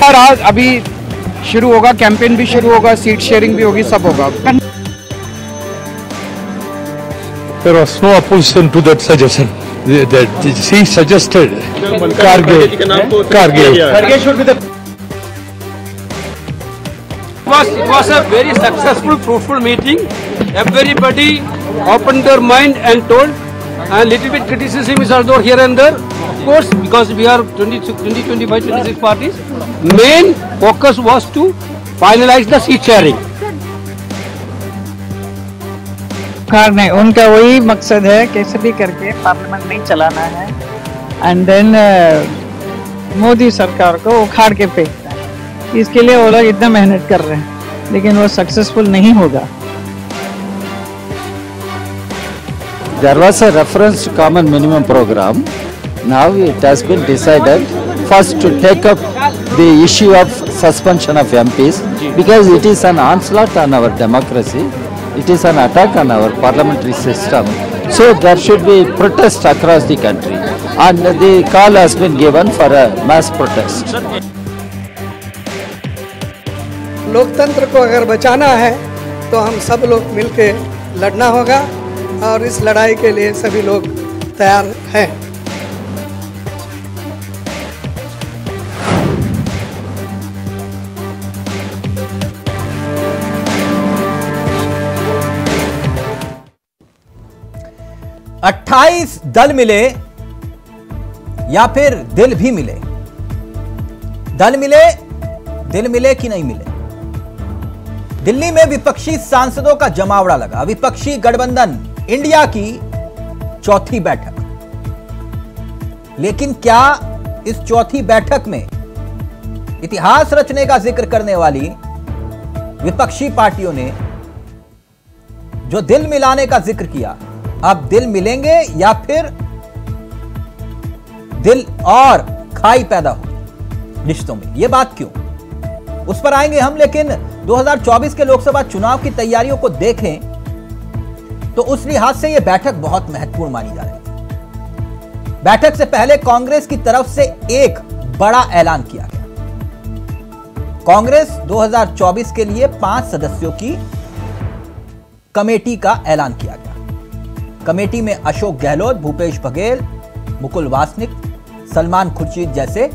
लगातार आज अभी शुरू होगा, कैंपेन भी शुरू होगा, सीट शेयरिंग भी होगी, सब होगा। There was no opposition to that suggestion. She suggested Kharge should be the. It was a very successful, fruitful meeting. Everybody opened their mind and told. A little bit criticism is also here and there, of course, because we are 20, 25, 26 parties. Main focus was to finalize the seat sharing. नहीं, उनका वही मकसद है कैसे भी करके parliament नहीं चलाना है एंड देन मोदी सरकार को उखाड़ के फेंकना है। इसके लिए वो लोग इतना मेहनत कर रहे हैं, लेकिन वो सक्सेसफुल नहीं होगा। There was a reference to common minimum program. Now it has been decided first to take up the issue of suspension of MPs because it is an onslaught on our democracy. It is an attack on our parliamentary system. So there should be protest across the country and the call has been given for a mass protest. लोकतंत्र को अगर बचाना है तो हम सब लोग मिलके लड़ना होगा और इस लड़ाई के लिए सभी लोग तैयार हैं। अट्ठाईस दल मिले या फिर दिल भी मिले? दल मिले कि नहीं मिले? दिल्ली में विपक्षी सांसदों का जमावड़ा लगा। विपक्षी गठबंधन इंडिया की चौथी बैठक, लेकिन क्या इस चौथी बैठक में इतिहास रचने का जिक्र करने वाली विपक्षी पार्टियों ने जो दिल मिलाने का जिक्र किया, अब दिल मिलेंगे या फिर दिल और खाई पैदा होगी रिश्तों में? यह बात क्यों, उस पर आएंगे हम। लेकिन 2024 के लोकसभा चुनाव की तैयारियों को देखें तो उस लिहाज से यह बैठक बहुत महत्वपूर्ण मानी जा रही है। बैठक से पहले कांग्रेस की तरफ से एक बड़ा ऐलान किया गया। कांग्रेस 2024 के लिए 5 सदस्यों की कमेटी का ऐलान किया गया। कमेटी में अशोक गहलोत, भूपेश बघेल, मुकुल वासनिक, सलमान खुर्शीद जैसे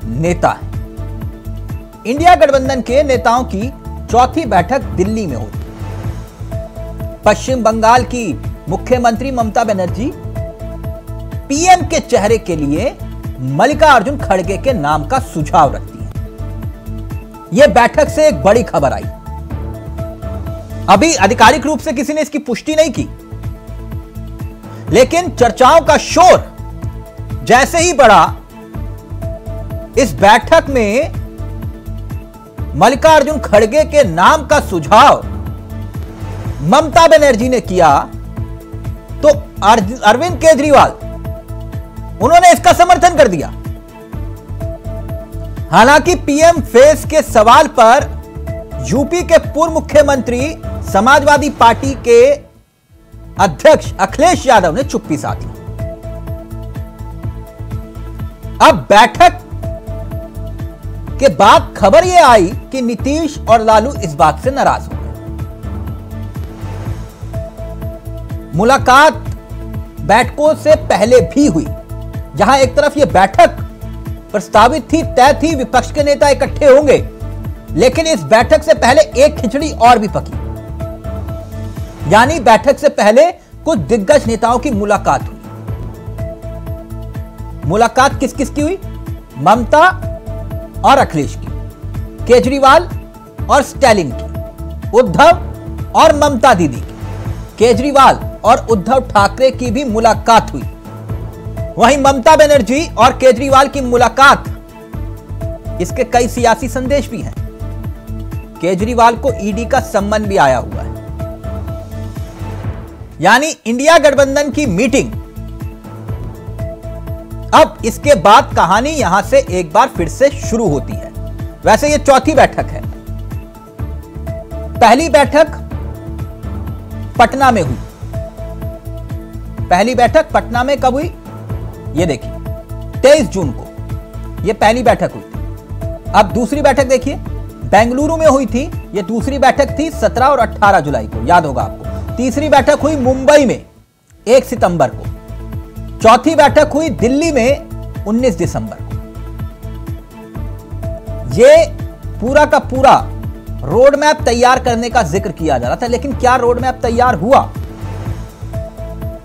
नेता हैं। इंडिया गठबंधन के नेताओं की चौथी बैठक दिल्ली में होगी। पश्चिम बंगाल की मुख्यमंत्री ममता बनर्जी पीएम के चेहरे के लिए मल्लिकार्जुन खड़गे के नाम का सुझाव रखती हैं। यह बैठक से एक बड़ी खबर आई। अभी आधिकारिक रूप से किसी ने इसकी पुष्टि नहीं की, लेकिन चर्चाओं का शोर जैसे ही बढ़ा, इस बैठक में मल्लिकार्जुन खड़गे के नाम का सुझाव ममता बनर्जी ने किया तो अरविंद केजरीवाल उन्होंने इसका समर्थन कर दिया। हालांकि पीएम फेस के सवाल पर यूपी के पूर्व मुख्यमंत्री समाजवादी पार्टी के अध्यक्ष अखिलेश यादव ने चुप्पी साधी। अब बैठक के बाद खबर यह आई कि नीतीश और लालू इस बात से नाराज हो गए। मुलाकात बैठकों से पहले भी हुई, जहां एक तरफ यह बैठक प्रस्तावित थी, तय थी, विपक्ष के नेता इकट्ठे होंगे, लेकिन इस बैठक से पहले एक खिचड़ी और भी पकी। यानी बैठक से पहले कुछ दिग्गज नेताओं की मुलाकात हुई। मुलाकात किस किस की हुई? ममता और अखिलेश की, केजरीवाल और स्टैलिन की, उद्धव और ममता दीदी की, केजरीवाल और उद्धव ठाकरे की भी मुलाकात हुई। वहीं ममता बनर्जी और केजरीवाल की मुलाकात, इसके कई सियासी संदेश भी हैं। केजरीवाल को ईडी का सम्मन भी आया हुआ है। यानी इंडिया गठबंधन की मीटिंग, अब इसके बाद कहानी यहां से एक बार फिर से शुरू होती है। वैसे यह चौथी बैठक है। पहली बैठक पटना में हुई। पहली बैठक पटना में कब हुई? यह देखिए, 23 जून को यह पहली बैठक हुई थी। अब दूसरी बैठक देखिए, बेंगलुरु में हुई थी, ये दूसरी बैठक थी 17 और 18 जुलाई को, याद होगा आपको। तीसरी बैठक हुई मुंबई में 1 सितंबर को, चौथी बैठक हुई दिल्ली में 19 दिसंबर को। ये पूरा का पूरा रोड मैप तैयार करने का जिक्र किया जा रहा था, लेकिन क्या रोड मैप तैयार हुआ?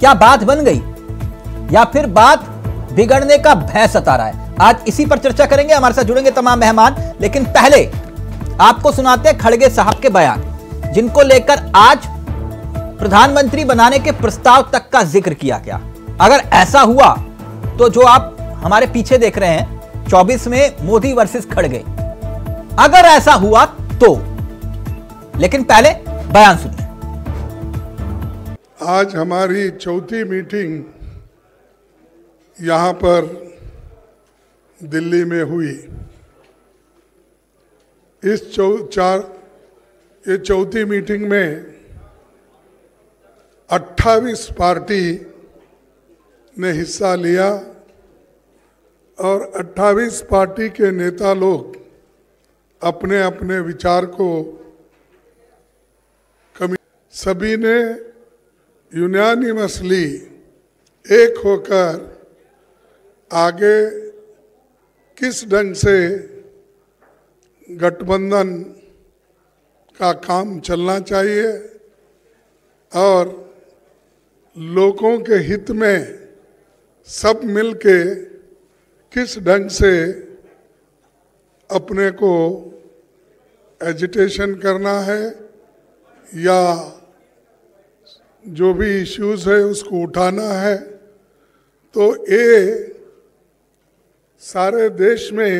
क्या बात बन गई, या फिर बात बिगड़ने का भय सता रहा है? आज इसी पर चर्चा करेंगे, हमारे साथ जुड़ेंगे तमाम मेहमान। लेकिन पहले आपको सुनाते हैं खड़गे साहब के बयान, जिनको लेकर आज प्रधानमंत्री बनाने के प्रस्ताव तक का जिक्र किया गया। अगर ऐसा हुआ तो जो आप हमारे पीछे देख रहे हैं 24 में मोदी वर्सेस खड़गे, अगर ऐसा हुआ तो। लेकिन पहले बयान सुनिए। आज हमारी चौथी मीटिंग यहां पर दिल्ली में हुई। इस चौथी मीटिंग में 28 पार्टी ने हिस्सा लिया और 28 पार्टी के नेता लोग अपने अपने विचार को सभी ने यूनानिमसली एक होकर आगे किस ढंग से गठबंधन का काम चलना चाहिए और लोगों के हित में सब मिलके किस ढंग से अपने को एजिटेशन करना है या जो भी इश्यूज है उसको उठाना है। तो ये सारे देश में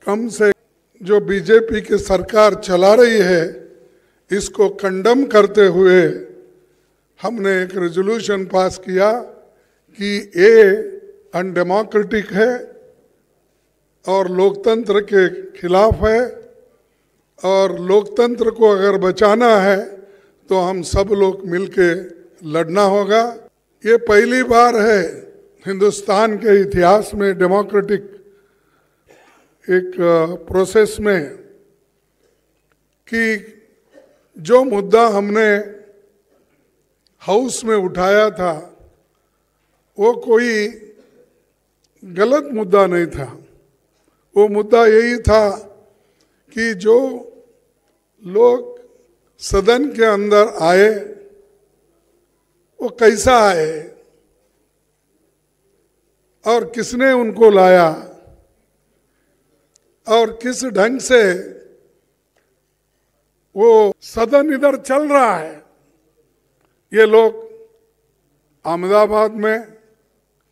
कम से जो बीजेपी की सरकार चला रही है इसको कंडम करते हुए हमने एक रेजोल्यूशन पास किया कि ये अनडेमोक्रेटिक है और लोकतंत्र के खिलाफ है और लोकतंत्र को अगर बचाना है तो हम सब लोग मिलके लड़ना होगा। ये पहली बार है हिंदुस्तान के इतिहास में डेमोक्रेटिक एक प्रोसेस में कि जो मुद्दा हमने हाउस में उठाया था वो कोई गलत मुद्दा नहीं था। वो मुद्दा यही था कि जो लोग सदन के अंदर आए वो कैसा आए और किसने उनको लाया और किस ढंग से वो सदन इधर चल रहा है। ये लोग अहमदाबाद में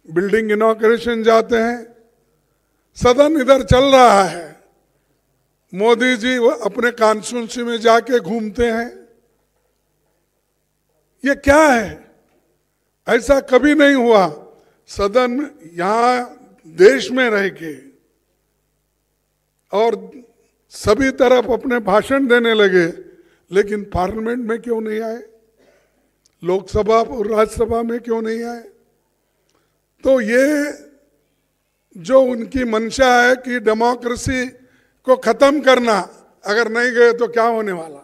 बिल्डिंग इनॉग्रेशन जाते हैं, सदन इधर चल रहा है। मोदी जी वो अपने कॉन्स्टिट्यूंसी में जाके घूमते हैं। ये क्या है? ऐसा कभी नहीं हुआ। सदन यहाँ देश में रह के और सभी तरफ अपने भाषण देने लगे, लेकिन पार्लियामेंट में क्यों नहीं आए? लोकसभा और राज्यसभा में क्यों नहीं आए? तो ये जो उनकी मंशा है कि डेमोक्रेसी को खत्म करना, अगर नहीं गए तो क्या होने वाला?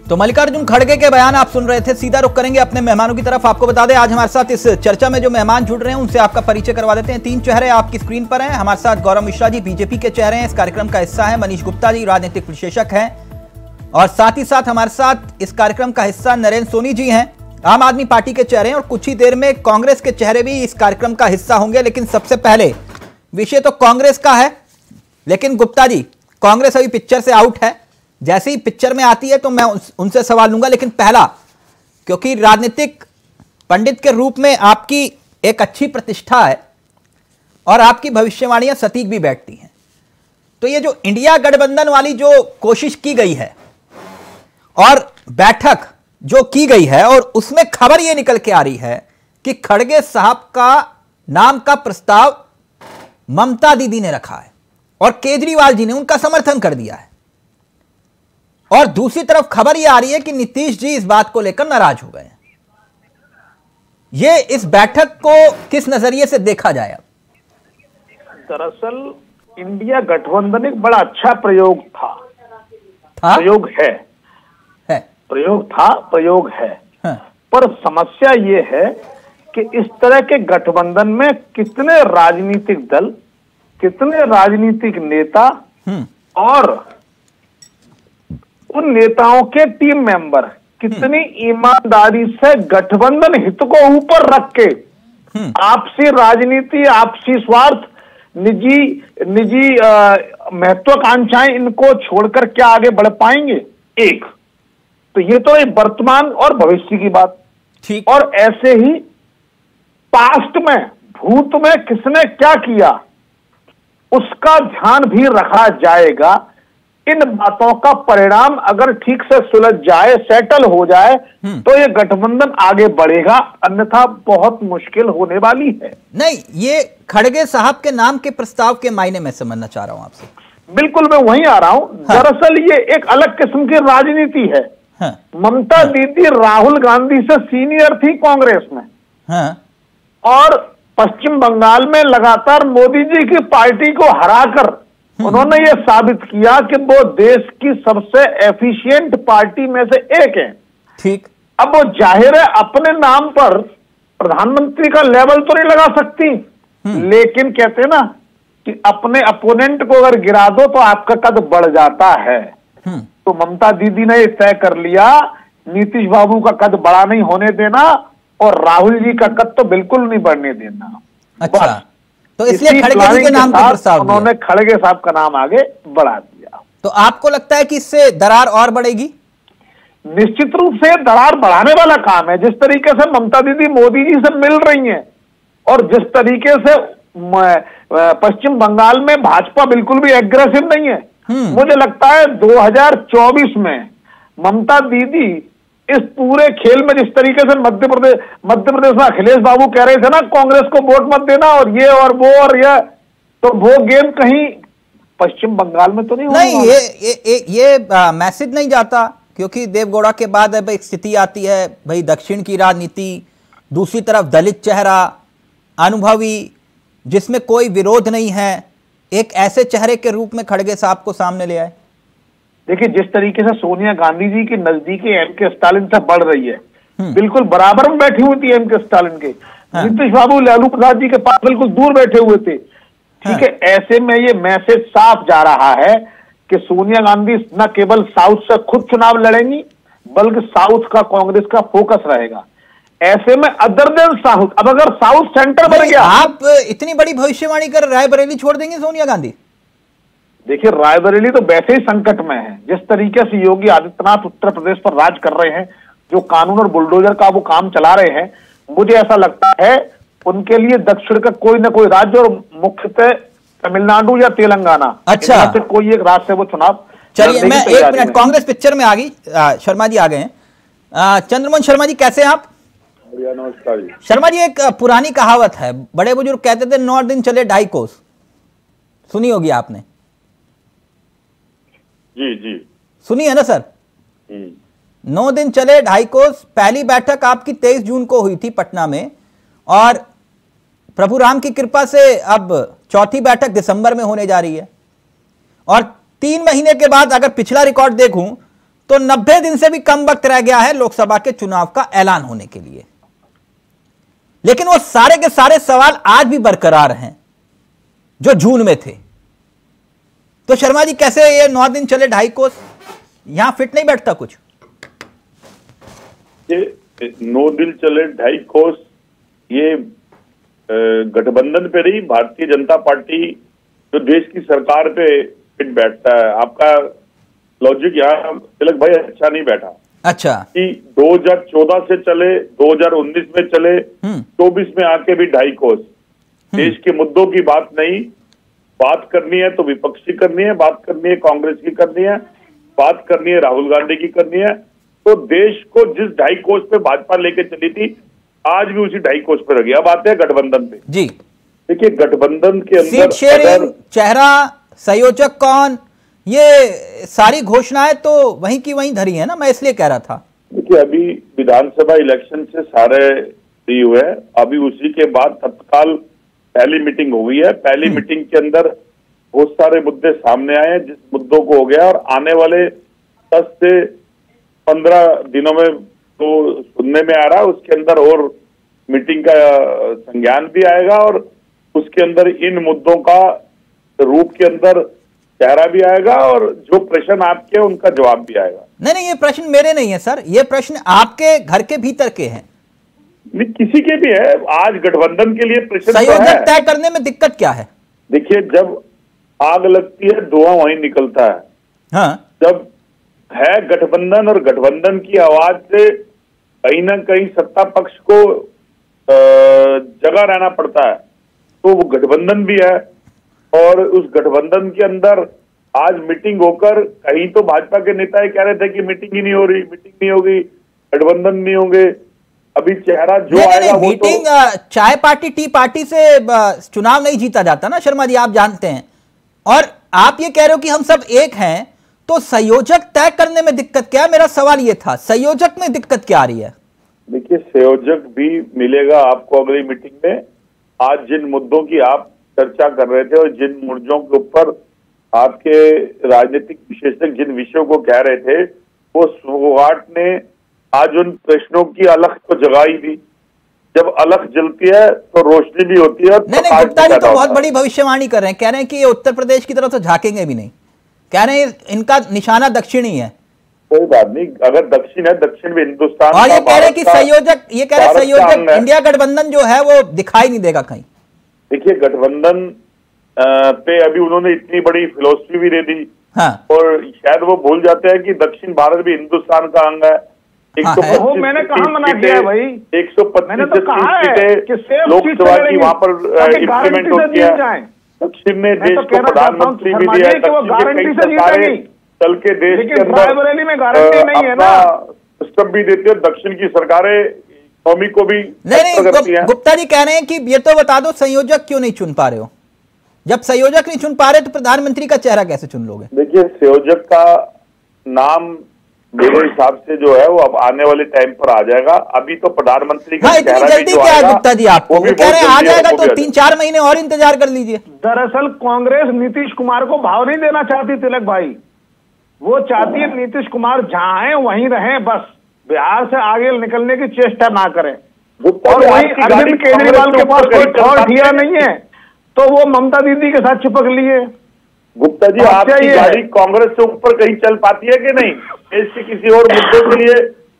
तो मल्लिकार्जुन खड़गे के बयान आप सुन रहे थे। सीधा रुख करेंगे अपने मेहमानों की तरफ। आपको बता दें आज हमारे साथ इस चर्चा में जो मेहमान जुड़ रहे हैं उनसे आपका परिचय करवा देते हैं। 3 चेहरे आपकी स्क्रीन पर हैं। हमारे साथ गौरव मिश्रा जी बीजेपी के चेहरे हैं, इस कार्यक्रम का हिस्सा है। मनीष गुप्ता जी राजनीतिक विश्लेषक हैं और साथ ही साथ हमारे साथ इस कार्यक्रम का हिस्सा नरेंद्र सोनी जी हैं, आम आदमी पार्टी के चेहरे हैं और कुछ ही देर में कांग्रेस के चेहरे भी इस कार्यक्रम का हिस्सा होंगे। लेकिन सबसे पहले विषय तो कांग्रेस का है, लेकिन गुप्ता जी कांग्रेस अभी पिक्चर से आउट है। जैसे ही पिक्चर में आती है तो मैं उनसे सवाल लूंगा। लेकिन पहला, क्योंकि राजनीतिक पंडित के रूप में आपकी एक अच्छी प्रतिष्ठा है और आपकी भविष्यवाणियां सटीक भी बैठती हैं, तो ये जो इंडिया गठबंधन वाली जो कोशिश की गई है और बैठक जो की गई है और उसमें खबर यह निकल के आ रही है कि खड़गे साहब का नाम का प्रस्ताव ममता दीदी ने रखा है और केजरीवाल जी ने उनका समर्थन कर दिया है, और दूसरी तरफ खबर यह आ रही है कि नीतीश जी इस बात को लेकर नाराज हो गए हैं। ये इस बैठक को किस नजरिए से देखा जाए? दरअसल इंडिया गठबंधन एक बड़ा अच्छा प्रयोग था। प्रयोग है प्रयोग था, प्रयोग है। पर समस्या ये है कि इस तरह के गठबंधन में कितने राजनीतिक दल, कितने राजनीतिक नेता और उन नेताओं के टीम मेंबर कितनी ईमानदारी से गठबंधन हित को ऊपर रख के आपसी राजनीति, आपसी स्वार्थ, निजी महत्वाकांक्षाएं इनको छोड़कर क्या आगे बढ़ पाएंगे। एक तो ये तो एक वर्तमान और भविष्य की बात। ठीक। और ऐसे ही पास्ट में, भूत में किसने क्या किया उसका ध्यान भी रखा जाएगा। इन बातों का परिणाम अगर ठीक से सुलझ जाए, सेटल हो जाए तो ये गठबंधन आगे बढ़ेगा, अन्यथा बहुत मुश्किल होने वाली है। नहीं, ये खड़गे साहब के नाम के प्रस्ताव के मायने में समझना चाह रहा हूं आपसे। बिल्कुल, मैं वहीं आ रहा हूं। दरअसल ये एक अलग किस्म की राजनीति है। ममता दीदी राहुल गांधी से सीनियर थी कांग्रेस में और पश्चिम बंगाल में लगातार मोदी जी की पार्टी को हराकर उन्होंने ये साबित किया कि वो देश की सबसे एफिशिएंट पार्टी में से एक है। ठीक। अब वो जाहिर है अपने नाम पर प्रधानमंत्री का लेवल तो नहीं लगा सकती, लेकिन कहते हैं ना कि अपने अपोनेंट को अगर गिरा दो तो आपका कद बढ़ जाता है। तो ममता दीदी ने तय कर लिया नीतीश बाबू का कद बड़ा नहीं होने देना और राहुल जी का कद तो बिल्कुल नहीं बढ़ने देना। अच्छा, तो इसलिए खड़गे जी के नाम का प्रस्ताव उन्होंने खड़गे साहब का नाम आगे बढ़ा दिया। तो आपको लगता है कि इससे दरार और बढ़ेगी? निश्चित रूप से दरार बढ़ाने वाला काम है। जिस तरीके से ममता दीदी मोदी जी से मिल रही हैं और जिस तरीके से पश्चिम बंगाल में भाजपा बिल्कुल भी एग्रेसिव नहीं है, मुझे लगता है 2024 में ममता दीदी इस पूरे खेल में जिस तरीके से मध्य प्रदेश में अखिलेश बाबू कह रहे थे ना कांग्रेस को वोट मत देना और ये और वो और ये, तो वो गेम कहीं पश्चिम बंगाल में तो नहीं होगा। नहीं, ये मैसेज नहीं जाता, क्योंकि देवगौड़ा के बाद अब एक स्थिति आती है भाई दक्षिण की राजनीति, दूसरी तरफ दलित चेहरा, अनुभवी, जिसमें कोई विरोध नहीं है, एक ऐसे चेहरे के रूप में खड़गे साहब को सामने ले आए। देखिए, जिस तरीके से सोनिया गांधी जी की नजदीकी एमके स्टालिन से बढ़ रही है, बिल्कुल बराबर में बैठी हुई थी एमके स्टालिन के। नीतीश बाबू लालू प्रसाद जी के पास बिल्कुल दूर बैठे हुए थे। ठीक है, ऐसे में ये मैसेज साफ जा रहा है कि सोनिया गांधी न केवल साउथ से खुद चुनाव लड़ेंगी बल्कि साउथ का कांग्रेस का फोकस रहेगा। ऐसे में अदर देन साउथ, अब अगर साउथ सेंटर बन गया, आप इतनी बड़ी भविष्यवाणी कर रायबरेली छोड़ देंगे सोनिया गांधी? देखिए, रायबरेली तो वैसे ही संकट में है। जिस तरीके से योगी आदित्यनाथ उत्तर प्रदेश पर राज कर रहे हैं, जो कानून और बुलडोजर का वो काम चला रहे हैं, मुझे ऐसा लगता है उनके लिए दक्षिण का कोई ना कोई राज्य और मुख्यतः तमिलनाडु या तेलंगाना, अच्छा, से कोई एक राज्य से वो चुनाव। चलिए, मैं 1 मिनट, कांग्रेस पिक्चर में आ गई। शर्मा जी आ गए हैं। चंद्रमोहन शर्मा जी, कैसे हैं आप? नमस्कार जी। शर्मा जी, एक पुरानी कहावत है, बड़े बुजुर्ग कहते थे 9 दिन चले 2.5 कोस, सुनी होगी आपने? जी सुनी है ना सर? 9 दिन चले 2.5 कोस। पहली बैठक आपकी 23 जून को हुई थी पटना में, और प्रभु राम की कृपा से अब चौथी बैठक दिसंबर में होने जा रही है, और 3 महीने के बाद अगर पिछला रिकॉर्ड देखूं तो 90 दिन से भी कम वक्त रह गया है लोकसभा के चुनाव का ऐलान होने के लिए। लेकिन वो सारे के सारे सवाल आज भी बरकरार हैं जो जून में थे। तो शर्मा जी, कैसे ये 9 दिन चले 2.5 कोस, यहां फिट नहीं बैठता कुछ? ये 9 दिन चले 2.5 कोस, ये गठबंधन पे नहीं, भारतीय जनता पार्टी जो देश की सरकार पे फिट बैठता है। आपका लॉजिक यहाँ तिलक भाई अच्छा नहीं बैठा। अच्छा, कि 2014 से चले, 2019 में चले, 24 में आके भी 2.5 कोस। देश के मुद्दों की बात नहीं, बात करनी है तो विपक्ष की करनी है, बात करनी है कांग्रेस की करनी है, बात करनी है राहुल गांधी की करनी है। तो देश को जिस 2.5 कोस पे भाजपा लेके चली थी, आज भी उसी 2.5 कोस पे रह गया। अब आते हैं गठबंधन पे। जी देखिए, गठबंधन के अंदर सीट शेयरिंग, चेहरा, संयोजक कौन, ये सारी घोषणाएं तो वहीं की वहीं धरी है ना, मैं इसलिए कह रहा था। देखिए, अभी विधानसभा इलेक्शन से सारे फ्री हुए हैं। अभी उसी के बाद तत्काल पहली मीटिंग हुई है। पहली मीटिंग के अंदर बहुत सारे मुद्दे सामने आए हैं, जिस मुद्दों को हो गया और आने वाले 10 से 15 दिनों में तो सुनने में आ रहा है, उसके अंदर और मीटिंग का संज्ञान भी आएगा और उसके अंदर इन मुद्दों का रूप के अंदर चेहरा भी आएगा और जो प्रश्न आपके उनका जवाब भी आएगा। नहीं, ये प्रश्न मेरे नहीं है सर, ये प्रश्न आपके घर के भीतर के हैं। नहीं, किसी के भी है। आज गठबंधन के लिए प्रश्न संयोजक तय करने में दिक्कत क्या है? देखिए, जब आग लगती है धुआं वहीं निकलता है। हाँ। जब है गठबंधन और गठबंधन की आवाज से कहीं ना कहीं सत्ता पक्ष को जगह रहना पड़ता है, तो वो गठबंधन भी है। और उस गठबंधन के अंदर आज मीटिंग होकर कहीं तो भाजपा के नेता ही कह रहे थे कि मीटिंग ही नहीं हो रही, मीटिंग नहीं होगी, गठबंधन नहीं होंगे। अभी चेहरा जो आएगा वो मीटिंग तो चाय पार्टी टी पार्टी से चुनाव नहीं जीता जाता ना शर्मा जी, आप जानते हैं। और आप ये कह रहे हो कि हम सब एक हैं, तो संयोजक तय करने में दिक्कत क्या है? मेरा सवाल ये था, संयोजक में दिक्कत क्या आ रही है? देखिए, संयोजक भी मिलेगा आपको अगली मीटिंग में। आज जिन मुद्दों की आप चर्चा कर रहे थे और जिन मुद्दों के ऊपर आपके राजनीतिक विशेषज्ञ जिन विषयों को कह रहे थे, वो सुगाट ने आज उन प्रश्नों की अलख को जगाई दी। जब अलख जलती है तो रोशनी भी होती है। नहीं, गुप्ता जी तो बहुत बड़ी भविष्यवाणी कर रहे हैं, कह रहे हैं कि ये उत्तर प्रदेश की तरफ से झांकेंगे भी नहीं, कह रहे हैं इनका निशाना दक्षिण ही है। कोई बात नहीं, अगर दक्षिण है, दक्षिण में हिंदुस्तान। और ये कह रहे हैं कि संयोजक, ये कह रहे हैं संयोजक इंडिया गठबंधन जो है वो दिखाई नहीं देगा कहीं। देखिए, गठबंधन पे अभी उन्होंने इतनी बड़ी फिलोसफी भी दे दी। हाँ। और शायद वो भूल जाते हैं कि दक्षिण भारत भी हिंदुस्तान का अंग है। वो मैंने कहा मना किया है भाई, 125 लोकसभा की वहां पर इम्प्लीमेंट होती है। दक्षिण ने देश को प्रधानमंत्री भी दिया है, चल के देश के अंदर अपना सिस्टम भी देते हैं। दक्षिण की सरकारें इकोनॉमी को भी नहीं, गुप्ता जी कह रहे हैं कि ये तो बता दो संयोजक क्यों नहीं चुन पा रहे हो? जब संयोजक नहीं चुन पा रहे तो प्रधानमंत्री का चेहरा कैसे चुन लोगे? देखिए, संयोजक का नाम मेरे हिसाब से जो है वो अब आने वाले टाइम पर आ जाएगा। अभी तो प्रधानमंत्री का इतनी जल्दी क्या है गुप्ता जी? आपको वो कह रहे हैं आ जाएगा तो 3-4 महीने और इंतजार कर लीजिए। दरअसल कांग्रेस नीतीश कुमार को भाव नहीं देना चाहती तिलक भाई, वो चाहती है नीतीश कुमार जहां है वहीं रहें, बस बिहार से आगे निकलने की चेष्टा ना करें। और वही अरविंद केजरीवाल के पास कोई ठोर ठिया नहीं है तो वो ममता दीदी के साथ चिपक लिए। गुप्ता जी, आपकी गाड़ी कांग्रेस से ऊपर कहीं चल पाती है कि नहीं? देश के किसी और मुद्दों के लिए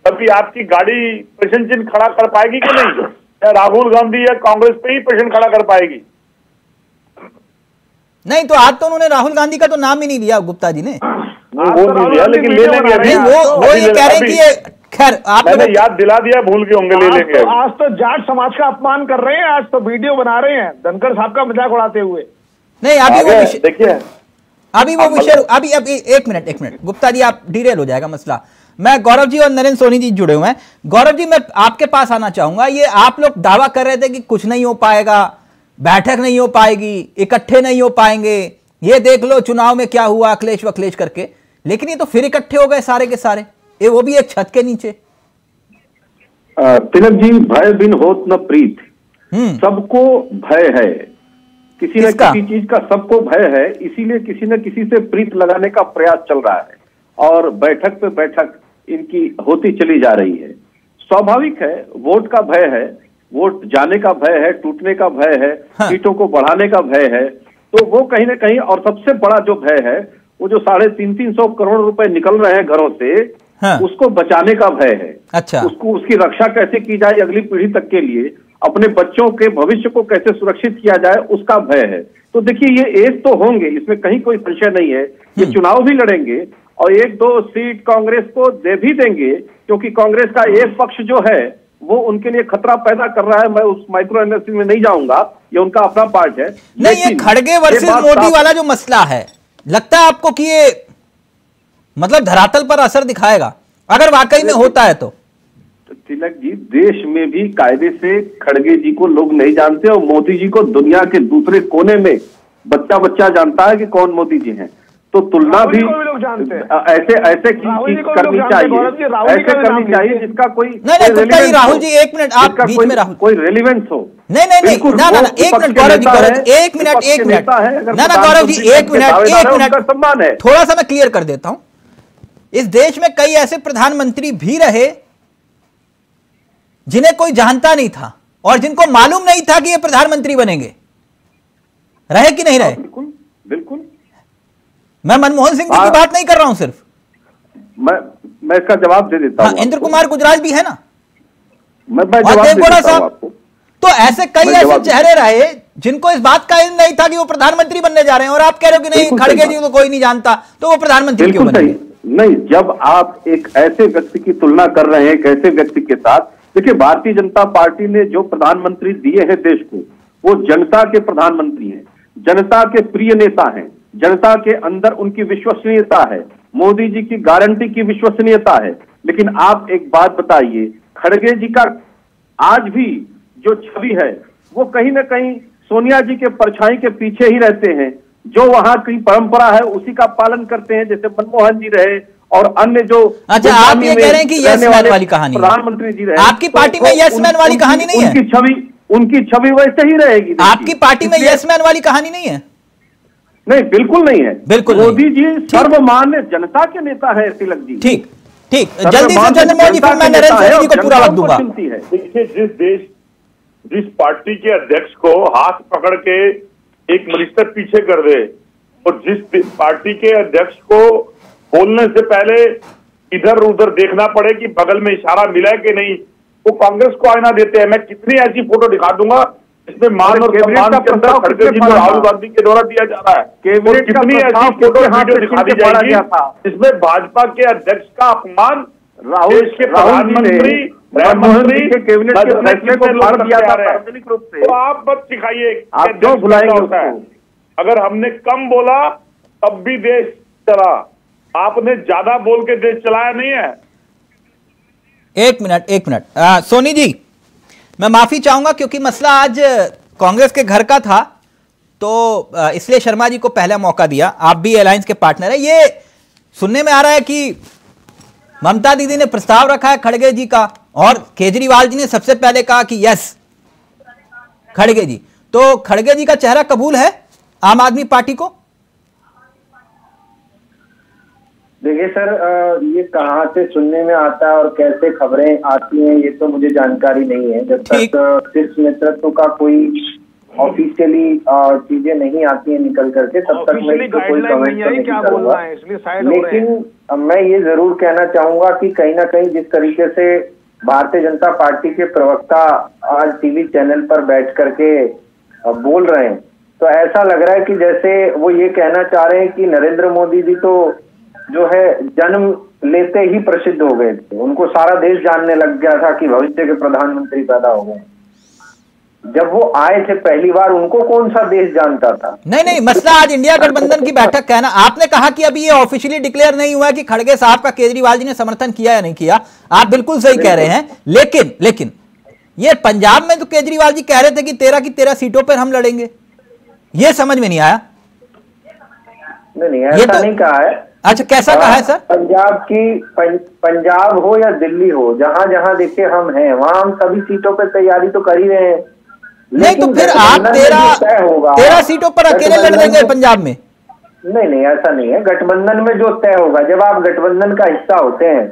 कभी आपकी गाड़ी प्रश्न चिन्ह खड़ा कर पाएगी कि नहीं? या राहुल गांधी या कांग्रेस पे ही प्रश्न खड़ा कर पाएगी? नहीं, तो आज तो उन्होंने राहुल गांधी का तो नाम ही नहीं लिया गुप्ता जी ने। वो नहीं लिया, लेकिन ले लेंगे अभी। वो ये कह रहे हैं कि खैर आपने याद दिला दिया, भूल के होंगे, ले लेंगे। आज तो जाट समाज का अपमान कर रहे हैं, आज तो वीडियो बना रहे हैं धनखड़ साहब का मजाक उड़ाते हुए। नहीं, अभी वो देखिए, अभी वो विषय अभी एक मिनट गुप्ता जी, आप डिटेल हो जाएगा मसला। मैं गौरव जी और नरेंद्र सोनी जी जुड़े हुए हैं। गौरव जी, मैं आपके पास आना चाहूंगा। ये आप लोग दावा कर रहे थे कि कुछ नहीं हो पाएगा, बैठक नहीं हो पाएगी, इकट्ठे नहीं हो पाएंगे, ये देख लो चुनाव में क्या हुआ अखिलेश वखिलेश करके, लेकिन ये तो फिर इकट्ठे हो गए सारे के सारे, ये वो भी एक छत के नीचे। तिलक जी, भय बिन होत न प्रीत, सबको भय है, किसी न किसी चीज का सबको भय है, इसीलिए किसी न किसी से प्रीत लगाने का प्रयास चल रहा है और बैठक पे बैठक इनकी होती चली जा रही है। स्वाभाविक है, वोट का भय है, वोट जाने का भय है, टूटने का भय है, सीटों को बढ़ाने का भय है, तो वो कहीं ना कहीं, और सबसे बड़ा जो भय है वो जो 350 करोड़ रुपए निकल रहे हैं घरों से, उसको बचाने का भय है। अच्छा, उसकी रक्षा कैसे की जाए अगली पीढ़ी तक के लिए, अपने बच्चों के भविष्य को कैसे सुरक्षित किया जाए, उसका भय है। तो देखिए, ये एक तो होंगे, इसमें कहीं कोई संशय नहीं है। ये चुनाव भी लड़ेंगे और 1-2 सीट कांग्रेस को दे भी देंगे, क्योंकि कांग्रेस का एक पक्ष जो है वो उनके लिए खतरा पैदा कर रहा है। मैं उस माइक्रो एनालिसिस में नहीं जाऊंगा, ये उनका अपना पार्ट है। नहीं, ये खड़गे वर्सेस मोदी वाला जो मसला है, लगता है आपको कि ये मतलब धरातल पर असर दिखाएगा अगर वाकई में होता है तो? तिलक जी, देश में भी कायदे से खड़गे जी को लोग नहीं जानते और मोदी जी को दुनिया के दूसरे कोने में बच्चा जानता है कि कौन मोदी जी हैं। तो तुलना भी लोग जानते हैं। ऐसे की करनी चाहिए, ऐसे करनी चाहिए जिसका कोई नहीं गुप्ता जी, राहुल जी एक मिनट, आप बीच में राहुल, कोई रेलिवेंस हो। नहीं ना एक मिनट गौरव जी, एक मिनट ना गौरव जी, एक मिनट सम्मान है। थोड़ा सा मैं क्लियर कर देता हूं। इस देश में कई ऐसे प्रधानमंत्री भी रहे जिन्हें कोई जानता नहीं था और जिनको मालूम नहीं था कि ये प्रधानमंत्री बनेंगे, रहे कि नहीं रहे? बिल्कुल बिल्कुल। मैं मनमोहन सिंह जी की बात नहीं कर रहा हूं, सिर्फ मैं इसका जवाब दे देता हूं। इंद्र कुमार गुजराल भी है ना, मैं और देवगौड़ा साहब। तो ऐसे कई ऐसे चेहरे रहे जिनको इस बात का इल्म नहीं था कि वो प्रधानमंत्री बनने जा रहे हैं, और आप कह रहे हो कि नहीं खड़गे जी तो कोई नहीं जानता, तो वो प्रधानमंत्री क्यों बनेंगे? नहीं, जब आप एक ऐसे व्यक्ति की तुलना कर रहे हैं एक ऐसे व्यक्ति के साथ, देखिए भारतीय जनता पार्टी ने जो प्रधानमंत्री दिए हैं देश को, वो जनता के प्रधानमंत्री हैं, जनता के प्रिय नेता हैं, जनता के अंदर उनकी विश्वसनीयता है, मोदी जी की गारंटी की विश्वसनीयता है। लेकिन आप एक बात बताइए, खड़गे जी का आज भी जो छवि है वो कहीं ना कहीं सोनिया जी के परछाई के पीछे ही रहते हैं, जो वहां की परंपरा है उसी का पालन करते हैं, जैसे मनमोहन जी रहे और अन्य जो। अच्छा, आप ये कह रहे हैं कि यस मैन वाली कहानी प्रधानमंत्री जी रहे, आपकी पार्टी में यस मैन वाली कहानी नहीं है? उनकी छवि वैसे ही रहेगी। आपकी पार्टी में यस मैन वाली कहानी नहीं है? नहीं, बिल्कुल नहीं है। बिल्कुल मोदी जी सर्वमान्य जनता के नेता है तिलक जी। ठीक, जल्दी से चंद्रमोहन जी, फिर मैं नरेंद्र सोनी जी को पूरा वक्त दूंगा। देखिए, जिस पार्टी के अध्यक्ष को हाथ पकड़ के एक मिनिस्टर पीछे कर दे, और जिस पार्टी के अध्यक्ष को बोलने से पहले इधर उधर देखना पड़े कि बगल में इशारा मिला है कि नहीं, वो कांग्रेस को आईना देते हैं। मैं कितनी ऐसी फोटो दिखा दूंगा इसमें मान और सम्मान के अंदर खड़गे जी को राहुल गांधी के द्वारा दिया जा रहा है। कितनी ऐसी फोटो वीडियो दिखा दी जाएगी जिसमें भाजपा के अध्यक्ष का अपमान, देश के प्रधानमंत्री मनमोहन के कैबिनेट के फैसले को फाड़ दिया जा रहा है सार्वजनिक रूप से। तो आप मत सिखाइए, आप क्यों बुलाएंगे उसको? अगर हमने कम बोला तब भी देश चला, आपने ज्यादा बोल के देश चलाया नहीं है। एक मिनट सोनी जी, मैं माफी चाहूंगा क्योंकि मसला आज कांग्रेस के घर का था, तो इसलिए शर्मा जी को पहला मौका दिया। आप भी अलायंस के पार्टनर है। ये सुनने में आ रहा है कि ममता दीदी ने प्रस्ताव रखा है खड़गे जी का, और केजरीवाल जी ने सबसे पहले कहा कि यस खड़गे जी। तो खड़गे जी का चेहरा कबूल है आम आदमी पार्टी को? देखिए सर, ये कहाँ से सुनने में आता है और कैसे खबरें आती हैं ये तो मुझे जानकारी नहीं है। जब तक शीर्ष नेतृत्व का कोई ऑफिशियली चीजें नहीं आती हैं निकल करके, तब तक मैं इसको कोई कमेंट नहीं करूंगा। लेकिन मैं ये जरूर कहना चाहूंगा कि कहीं ना कहीं जिस तरीके से भारतीय जनता पार्टी के प्रवक्ता आज टीवी चैनल पर बैठ करके बोल रहे हैं, तो ऐसा लग रहा है कि जैसे वो ये कहना चाह रहे हैं कि नरेंद्र मोदी जी तो जो है जन्म लेते ही प्रसिद्ध हो गए थे, उनको सारा देश जानने लग गया था कि भविष्य के प्रधानमंत्री पैदा हो गए। जब वो आए थे पहली बार, उनको कौन सा देश जानता था? नहीं, मसला आज इंडिया गठबंधन की बैठक का है ना। आपने कहा कि अभी ये ऑफिशियली डिक्लेयर नहीं हुआ कि खड़गे साहब का केजरीवाल जी ने समर्थन किया या नहीं किया। आप बिल्कुल सही कह रहे हैं, लेकिन ये पंजाब में तो केजरीवाल जी कह रहे थे कि 13 की 13 सीटों पर हम लड़ेंगे। ये समझ में नहीं आया। नहीं, ऐसा नहीं कहा है। अच्छा, कैसा कहा है सर? पंजाब हो या दिल्ली हो, जहां जहां देखिए हम हैं वहां हम सभी सीटों पर तैयारी तो कर ही रहे हैं। नहीं तो फिर आप 13 सीटों पर अकेले लड़ देंगे पंजाब में? नहीं, ऐसा नहीं है। गठबंधन में जो तय होगा, जब आप गठबंधन का हिस्सा होते हैं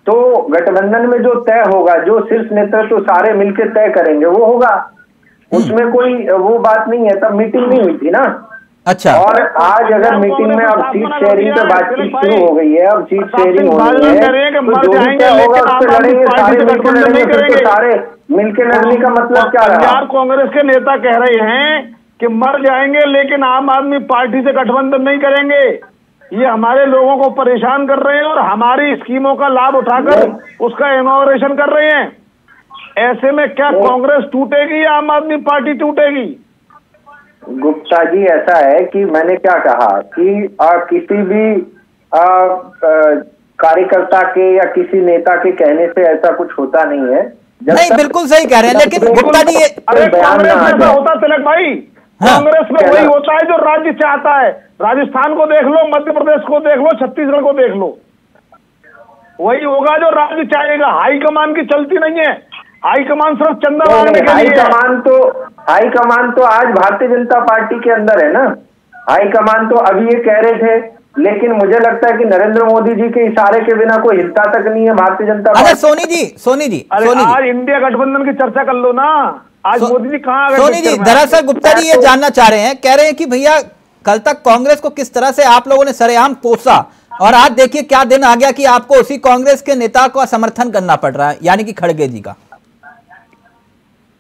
तो गठबंधन में जो तय होगा, जो शीर्ष नेतृत्व सारे मिलकर तय करेंगे वो होगा, उसमें कोई वो बात नहीं है। तब मीटिंग नहीं हुई थी ना। अच्छा, और आज अगर मीटिंग में अब सीट शेयरिंग पे बातचीत शुरू हो गई है, अब सीट शेयरिंग हो गई है, तो जो भी क्या होगा उस पर लड़ेंगे, सारे मिलकर लड़ेंगे। सारे मिलकर लड़ने का मतलब क्या रहा? पंजाब कांग्रेस के नेता कह रहे हैं कि मर जाएंगे लेकिन आम आदमी पार्टी से गठबंधन नहीं करेंगे। ये हमारे लोगों को परेशान कर रहे हैं और हमारी स्कीमों का लाभ उठाकर उसका इनॉग्रेशन कर रहे हैं। ऐसे में क्या कांग्रेस टूटेगी या आम आदमी पार्टी टूटेगी? गुप्ता जी, ऐसा है कि मैंने क्या कहा कि किसी भी कार्यकर्ता के या किसी नेता के कहने से ऐसा कुछ होता नहीं है। नहीं, बिल्कुल सही कह रहे हैं, लेकिन गुप्ता जी अरे कांग्रेस में ऐसा होता तिलक भाई, कांग्रेस में वही होता है जो राज्य चाहता है। राजस्थान को देख लो, मध्य प्रदेश को देख लो, छत्तीसगढ़ को देख लो, वही होगा जो राज्य चाहेगा। हाईकमान की चलती नहीं है, हाईकमान सिर्फ चंदा मांगने के लिए। हाईकमान तो आज भारतीय जनता पार्टी के अंदर है ना। हाईकमान तो अभी ये कह रहे थे, लेकिन मुझे लगता है कि नरेंद्र मोदी जी के इशारे के बिना कोई हिलता तक नहीं है भारतीय जनता पार्टी। सोनी जी आज इंडिया गठबंधन की चर्चा कर लो ना। आज मोदी जी कहाँ आ गए? सोनी जी, दरअसल गुप्ता जी ये जानना चाह रहे हैं, कह रहे हैं कि भैया कल तक कांग्रेस को किस तरह से आप लोगों ने सरेआम कोसा, और आज देखिए क्या दिन आ गया कि आपको उसी कांग्रेस के नेता का समर्थन करना पड़ रहा है, यानी कि खड़गे जी का।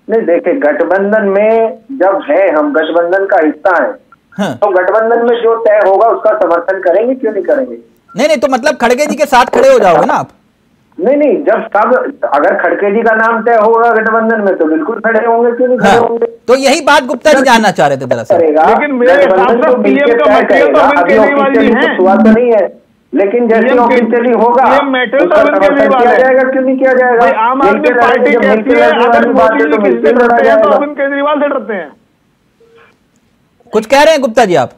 नहीं देखिए, गठबंधन में जब है, हम गठबंधन का हिस्सा है, तो गठबंधन में जो तय होगा उसका समर्थन करेंगे, क्यों नहीं करेंगे। नहीं तो मतलब खड़गे जी के साथ खड़े हो जाओगे ना आप? नहीं, जब सब, अगर खड़गे जी का नाम तय होगा गठबंधन में तो बिल्कुल खड़े होंगे, क्यों नहीं खड़े होंगे। तो यही बात गुप्ता जी जानना चाह रहे थे दरअसल। लेकिन मेरे हिसाब से पीएम का मटेरियल तो अरविंद केजरीवाल जी हैं। हुआ तो नहीं है, लेकिन जैसे ऑफिशियली होगा जाएगा, क्यों नहीं किया जाएगा। आम आदमी पार्टी कहती है अगर मोदी जी किसी से डरते हैं तो अरविंद केजरीवाल से डरते हैं। कुछ कह रहे हैं गुप्ता जी आप?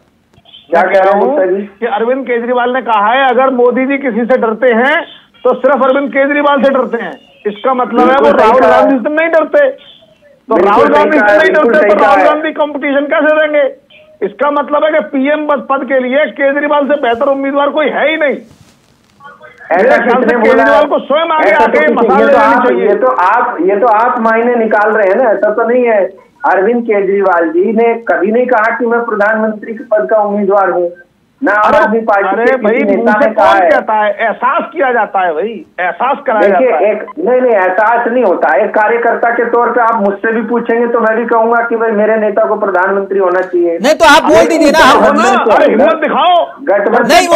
क्या कह रहे हैं गुप्ता जी? कि अरविंद केजरीवाल ने कहा है अगर मोदी जी किसी से डरते हैं तो सिर्फ अरविंद केजरीवाल से डरते हैं। इसका मतलब है वो राहुल गांधी से नहीं डरते, तो राहुल गांधी से नहीं डरते तो राहुल गांधी कंपटीशन कैसे देंगे। इसका मतलब है कि पीएम पद के लिए केजरीवाल से बेहतर उम्मीदवार कोई है ही नहीं। केजरीवाल को स्वयं आगे आके ये तो आप मायने निकाल रहे हैं ना, ऐसा तो नहीं है। अरविंद केजरीवाल जी ने कभी नहीं कहा कि मैं प्रधानमंत्री के पद का उम्मीदवार हूँ, ना आम आदमी पार्टी के किसी नेता ने कहा है। कहता है एहसास किया जाता है, भाई एहसास कराया जाता है। नहीं एहसास नहीं होता। एक कार्यकर्ता के तौर पे आप मुझसे भी पूछेंगे तो मैं भी कहूंगा कि भाई मेरे नेता को प्रधानमंत्री होना चाहिए। नहीं तो आप बोल दीजिए ना, हिम्मत दिखाओ। नहीं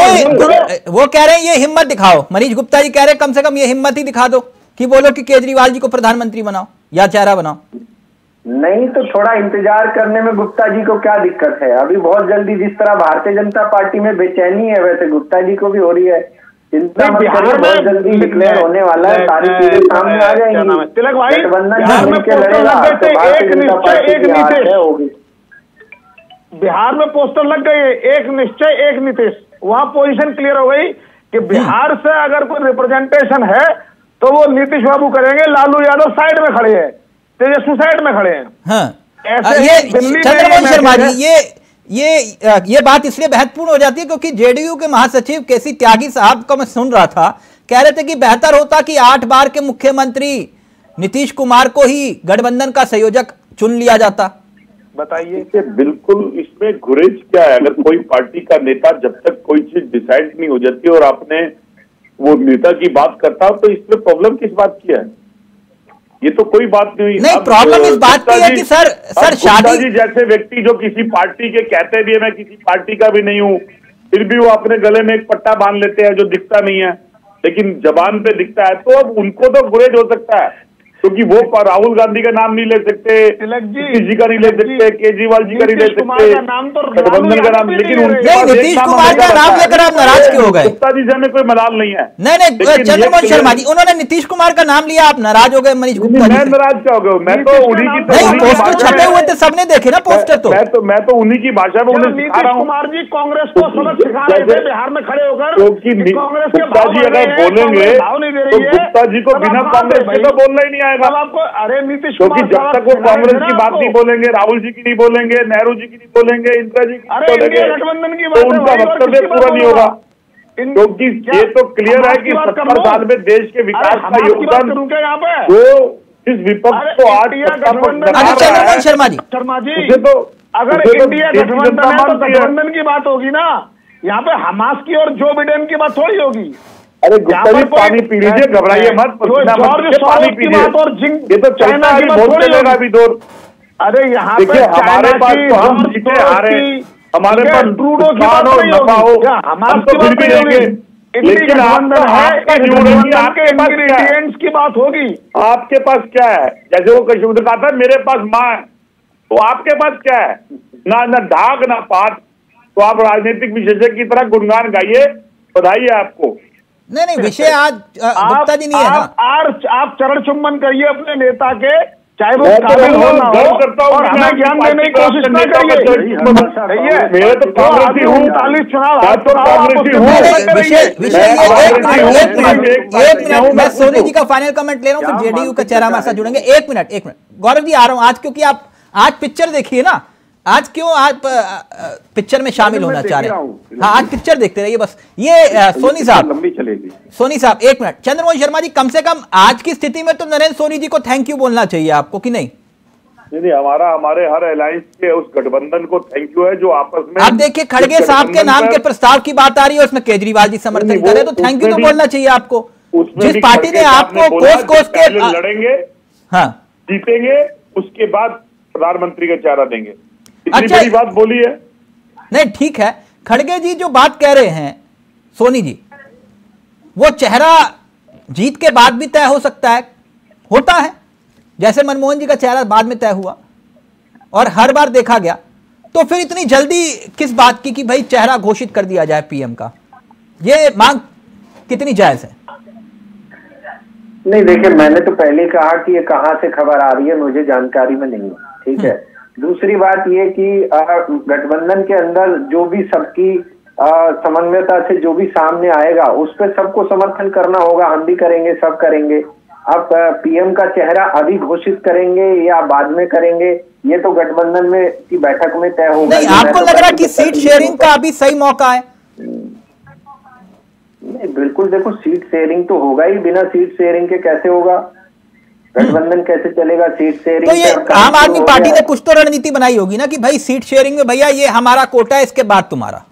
वो कह रहे हैं ये हिम्मत दिखाओ, मनीष गुप्ता जी कह रहे हैं कम से कम ये हिम्मत ही दिखा दो कि बोलो कि केजरीवाल जी को प्रधानमंत्री बनाओ या चेहरा बनाओ। नहीं तो थोड़ा इंतजार करने में गुप्ता जी को क्या दिक्कत है। अभी बहुत जल्दी, जिस तरह भारतीय जनता पार्टी में बेचैनी है वैसे गुप्ता जी को भी हो रही है। चिंता मत करिए, बहुत जल्दी डिक्लेयर होने वाला है, सारी चीजें सामने आ जाएंगी। तिलक भाई, गठबंधन मिलकर लड़ेगा तो भारतीय जनता पार्टी की हार तय होगी। बिहार में पोस्टर लग गए, एक निश्चय एक नीतीश। वहां पोजीशन क्लियर हो गई कि बिहार से अगर कोई रिप्रेजेंटेशन है तो वो नीतीश बाबू करेंगे, लालू यादव साइड में खड़े हैं, तेजस्वी साइड में खड़े हैं। हाँ। ये चंद्रमोहन शर्मा जी, ये बात इसलिए महत्वपूर्ण हो जाती है क्योंकि जेडीयू के महासचिव केसी त्यागी साहब को मैं सुन रहा था, कह रहे थे कि बेहतर होता कि 8 बार के मुख्यमंत्री नीतीश कुमार को ही गठबंधन का संयोजक चुन लिया जाता। बताइए कि बिल्कुल इसमें गुरेज क्या है। अगर कोई पार्टी का नेता जब तक कोई चीज डिसाइड नहीं हो जाती और आपने वो नेता की बात करता हो तो इसमें प्रॉब्लम किस बात की है? ये तो कोई बात नहीं हुई। नहीं, प्रॉब्लम इस बात की है कि सर शादी जी जैसे व्यक्ति जो किसी पार्टी के कहते भी है मैं किसी पार्टी का भी नहीं हूँ, फिर भी वो अपने गले में एक पट्टा बांध लेते हैं जो दिखता नहीं है लेकिन जबान पे दिखता है, तो अब उनको तो गुरेज हो सकता है क्योंकि वो राहुल गांधी का नाम नहीं ले सकते, जी का नहीं ले सकते, केजरीवाल जी का नहीं ले सकते, गठबंधन का नाम, लेकिन नीतीश कुमार का नाम लेकर आप नाराज क्यों हो गए? गुप्ता जी से हमें कोई मलाल नहीं है। नहीं चंद्रमोहन शर्मा जी, उन्होंने नीतीश कुमार का नाम लिया, आप नाराज हो गए। मनीष गुप्ता जी, मैं नाराज क्या हो गया? मैं तो उन्हीं की पोस्टर छपे हुए थे, सबने देखे ना पोस्टर। तो मैं तो उन्हीं की भाषा में उन्हें सिखा रहा हूँ। कुमार जी कांग्रेस को सबक सिखा रहे थे बिहार में खड़े होकर, क्योंकि गुप्ता जी अगर बोलेंगे तो गुप्ता जी को बिना कांग्रेस के तो बोलना ही नहीं आएगा आपको। नीतीश क्योंकि जब तक वो कांग्रेस की बात नहीं बोलेंगे, राहुल जी की नहीं बोलेंगे, नेहरू जी की नहीं बोलेंगे, इंदिरा जी की नहीं बोलेंगे, गठबंधन की तो उनका वक्तव्य पूरा नहीं होगा। क्योंकि ये तो क्लियर है कि 70 साल में देश के विकास का योगदान जो इस विपक्ष को आज चंद्रमोहन शर्मा जी उसे तो अगर इंडिया गठबंधन है तो गठबंधन की बात होगी ना, यहाँ पे हमास की और जो बिडेन की बात थोड़ी होगी। अरे गुप्ता जी पानी पी लीजिए, घबराइए मत, पानी पीजिए, ये तो चलता है, बहुत चलेगा अभी दौर। अरे यहाँ पे हमारे पास तो हम जीते हारे, हमारे पास नुकसान हो नफा हो हम तो फिर भी लेंगे, लेकिन आपके इंग्रेडिएंट्स की बात होगी। आपके पास क्या है? जैसे वो कश्मीर ने कहा था मेरे पास माँ है, तो आपके पास क्या है? ना ढाक ना पात। तो आप राजनीतिक विशेषज्ञ की तरह गुणगान गाइए, बधाई है आपको। नहीं विषय आज गुप्ता जी नहीं है ना। आप चरण चुम्बन करिए अपने नेता के, चाहे वो काबिल हो ना हो, और हमें ज्ञान देने की कोशिश न करिए। मेरे तो कांग्रेसी हूँ, 39 चुनाव मैं सोनी जी का फाइनल कमेंट ले रहा हूँ, फिर जेडीयू का चेहरा हमारे साथ जुड़ेंगे। एक मिनट गौरव जी आ रहा हूँ आज, क्योंकि आप आज पिक्चर देखिए ना, आज क्यों आप पिक्चर में शामिल होना चाह रहे हैं? हाँ, आज पिक्चर देखते रहिए बस। ये सोनी साहब, लंबी चलेगी। सोनी साहब एक मिनट, चंद्रमोहन शर्मा जी, कम से कम आज की स्थिति में तो नरेंद्र सोनी जी को थैंक यू बोलना चाहिए आपको, कि नहीं? नहीं, हमारे हर अलायंस के उस गठबंधन को थैंक यू है जो आपस में। आप देखिए खड़गे साहब के नाम के प्रस्ताव की बात आ रही है, उसमें केजरीवाल जी समर्थन कर रहे हैं, तो थैंक यू तो बोलना चाहिए आपको। जिस पार्टी ने आपको कोस के लड़ेंगे, हाँ जीतेंगे, उसके बाद प्रधानमंत्री का चेहरा देंगे, इतनी अच्छा, बड़ी बात बोली है। नहीं ठीक है, खड़गे जी जो बात कह रहे हैं सोनी जी, वो चेहरा जीत के बाद भी तय हो सकता है, होता है, जैसे मनमोहन जी का चेहरा बाद में तय हुआ और हर बार देखा गया। तो फिर इतनी जल्दी किस बात की कि भाई चेहरा घोषित कर दिया जाए पीएम का? ये मांग कितनी जायज है? नहीं देखिए, मैंने तो पहले कहा कि ये कहां से खबर आ रही है मुझे जानकारी में नहीं है, ठीक है। दूसरी बात ये कि गठबंधन के अंदर जो भी सबकी समन्वयता से जो भी सामने आएगा उस पर सबको समर्थन करना होगा, हम भी करेंगे, सब करेंगे। अब पीएम का चेहरा अभी घोषित करेंगे या बाद में करेंगे, ये तो गठबंधन में की बैठक में तय होगा। नहीं, आपको लग रहा है कि सीट शेयरिंग का अभी सही मौका है? नहीं बिल्कुल, देखो सीट शेयरिंग तो होगा ही, बिना सीट शेयरिंग के कैसे होगा? गठबंधन कैसे चलेगा सीट शेयरिंग? तो ये आम आदमी पार्टी ने कुछ तो रणनीति बनाई होगी ना कि भाई सीट शेयरिंग में भैया ये हमारा कोटा है, इसके बाद तुम्हारा।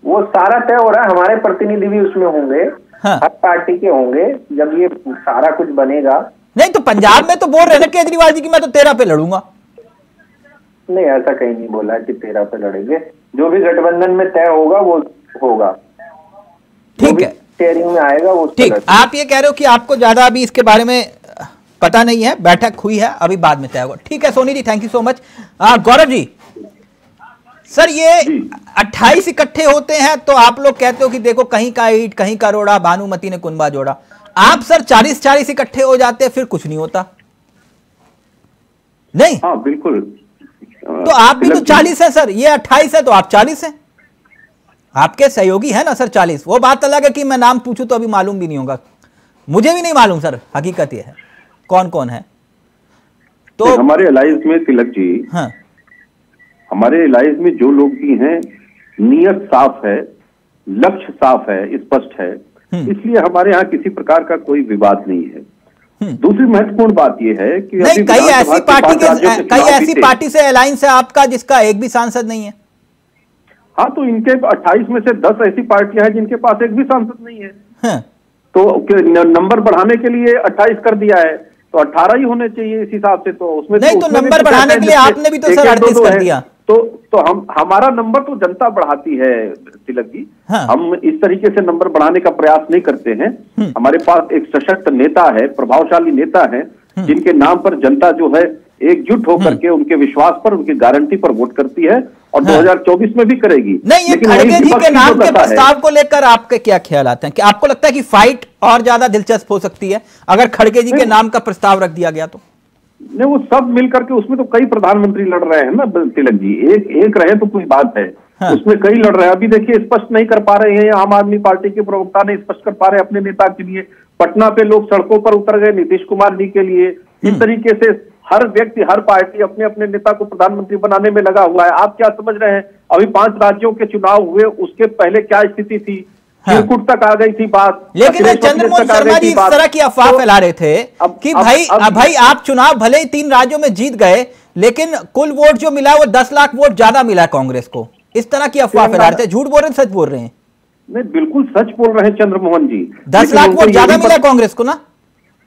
वो सारा तय हो रहा है, हमारे प्रतिनिधि भी उसमें होंगे, हाँ। हर पार्टी के होंगे जब ये सारा कुछ बनेगा। नहीं तो पंजाब में तो बोल रहे थे केजरीवाल जी की मैं तो 13 पे लड़ूंगा। नहीं, ऐसा कहीं नहीं बोला है कि 13 पे लड़ेंगे, जो भी गठबंधन में तय होगा वो होगा, ठीक है, शेयरिंग में आएगा वो। ठीक, आप ये कह रहे हो कि आपको ज्यादा अभी इसके बारे में पता नहीं है, बैठक हुई है, अभी बाद में तय होगा। ठीक है Soni ji, thank you so much. Gaurav ji, sir ये 28 इकट्ठे होते हैं तो आप लोग कहते हो कि देखो कहीं का ईंट कहीं का रोड़ा, भानुमति ने कुनबा जोड़ा। आप सर 40-40 इकट्ठे हो जाते फिर कुछ नहीं होता, नहीं? हाँ बिल्कुल। तो आप भी तो 40 है सर, ये 28 है तो आप 40 हैं, आपके सहयोगी है ना सर 40। वो बात अलग है कि मैं नाम पूछूं तो अभी मालूम भी नहीं होगा, मुझे भी नहीं मालूम सर, हकीकत ये है कौन कौन है। तो हमारे अलायंस में तिलक जी, हाँ, हमारे अलायंस में जो लोग भी हैं, नियत साफ है, लक्ष्य साफ है, स्पष्ट है, इसलिए हमारे यहाँ किसी प्रकार का कोई विवाद नहीं है। दूसरी महत्वपूर्ण बात यह है कि नहीं, कई ऐसी पार्टी से अलायंस है आपका जिसका एक भी सांसद नहीं है। हाँ, तो इनके 28 में से 10 ऐसी पार्टियां हैं जिनके पास एक भी सांसद नहीं है। हाँ। तो नंबर बढ़ाने के लिए 28 कर दिया है, तो 18 ही होने चाहिए इस हिसाब से। तो उसमें नहीं, तो नंबर बढ़ाने के लिए आपने भी तो सर 38 कर दिया। तो हमारा नंबर तो जनता बढ़ाती है तिलक जी। हाँ। हम इस तरीके से नंबर बढ़ाने का प्रयास नहीं करते हैं। हमारे पास एक सशक्त नेता है, प्रभावशाली नेता है, जिनके नाम पर जनता जो है एकजुट होकर के उनके विश्वास पर, उनकी गारंटी पर वोट करती है और 2024 में भी करेगी। नहीं, ये खड़गे जी के नाम के प्रस्ताव को लेकर आपके क्या ख्याल आते हैं? कि आपको लगता है कि फाइट और ज्यादा दिलचस्प हो सकती है अगर खड़गे जी के नाम का प्रस्ताव रख दिया गया तो? नहीं, वो सब मिलकर के, उसमें तो कई प्रधानमंत्री लड़ रहे हैं ना तिलक जी, एक रहे तो कोई बात है। हाँ। उसमें कई लड़ रहे हैं। अभी देखिए स्पष्ट नहीं कर पा रहे हैं, आम आदमी पार्टी के प्रवक्ता नहीं स्पष्ट कर पा रहे अपने नेता के लिए। पटना पे लोग सड़कों पर उतर गए नीतीश कुमार जी के लिए। इस तरीके से हर व्यक्ति, हर पार्टी अपने अपने नेता को प्रधानमंत्री बनाने में लगा हुआ है। आप क्या समझ रहे हैं, अभी 5 राज्यों के चुनाव हुए, उसके पहले क्या स्थिति थी? चिरकुट तक आ गई थी बात। लेकिन चंद्रमोहन शर्मा जी इस तरह की अफवाह फैला रहे थे कि भाई आप चुनाव भले ही 3 राज्यों में जीत गए, लेकिन कुल वोट जो मिला वो 10 लाख वोट ज्यादा मिला कांग्रेस को। इस तरह की अफवाह फैला रहे थे। झूठ बोल रहे हैं, सच बोल रहे हैं? नहीं, बिल्कुल सच बोल रहे हैं चंद्रमोहन जी। 10 लाख वोट ज्यादा मिला कांग्रेस को ना।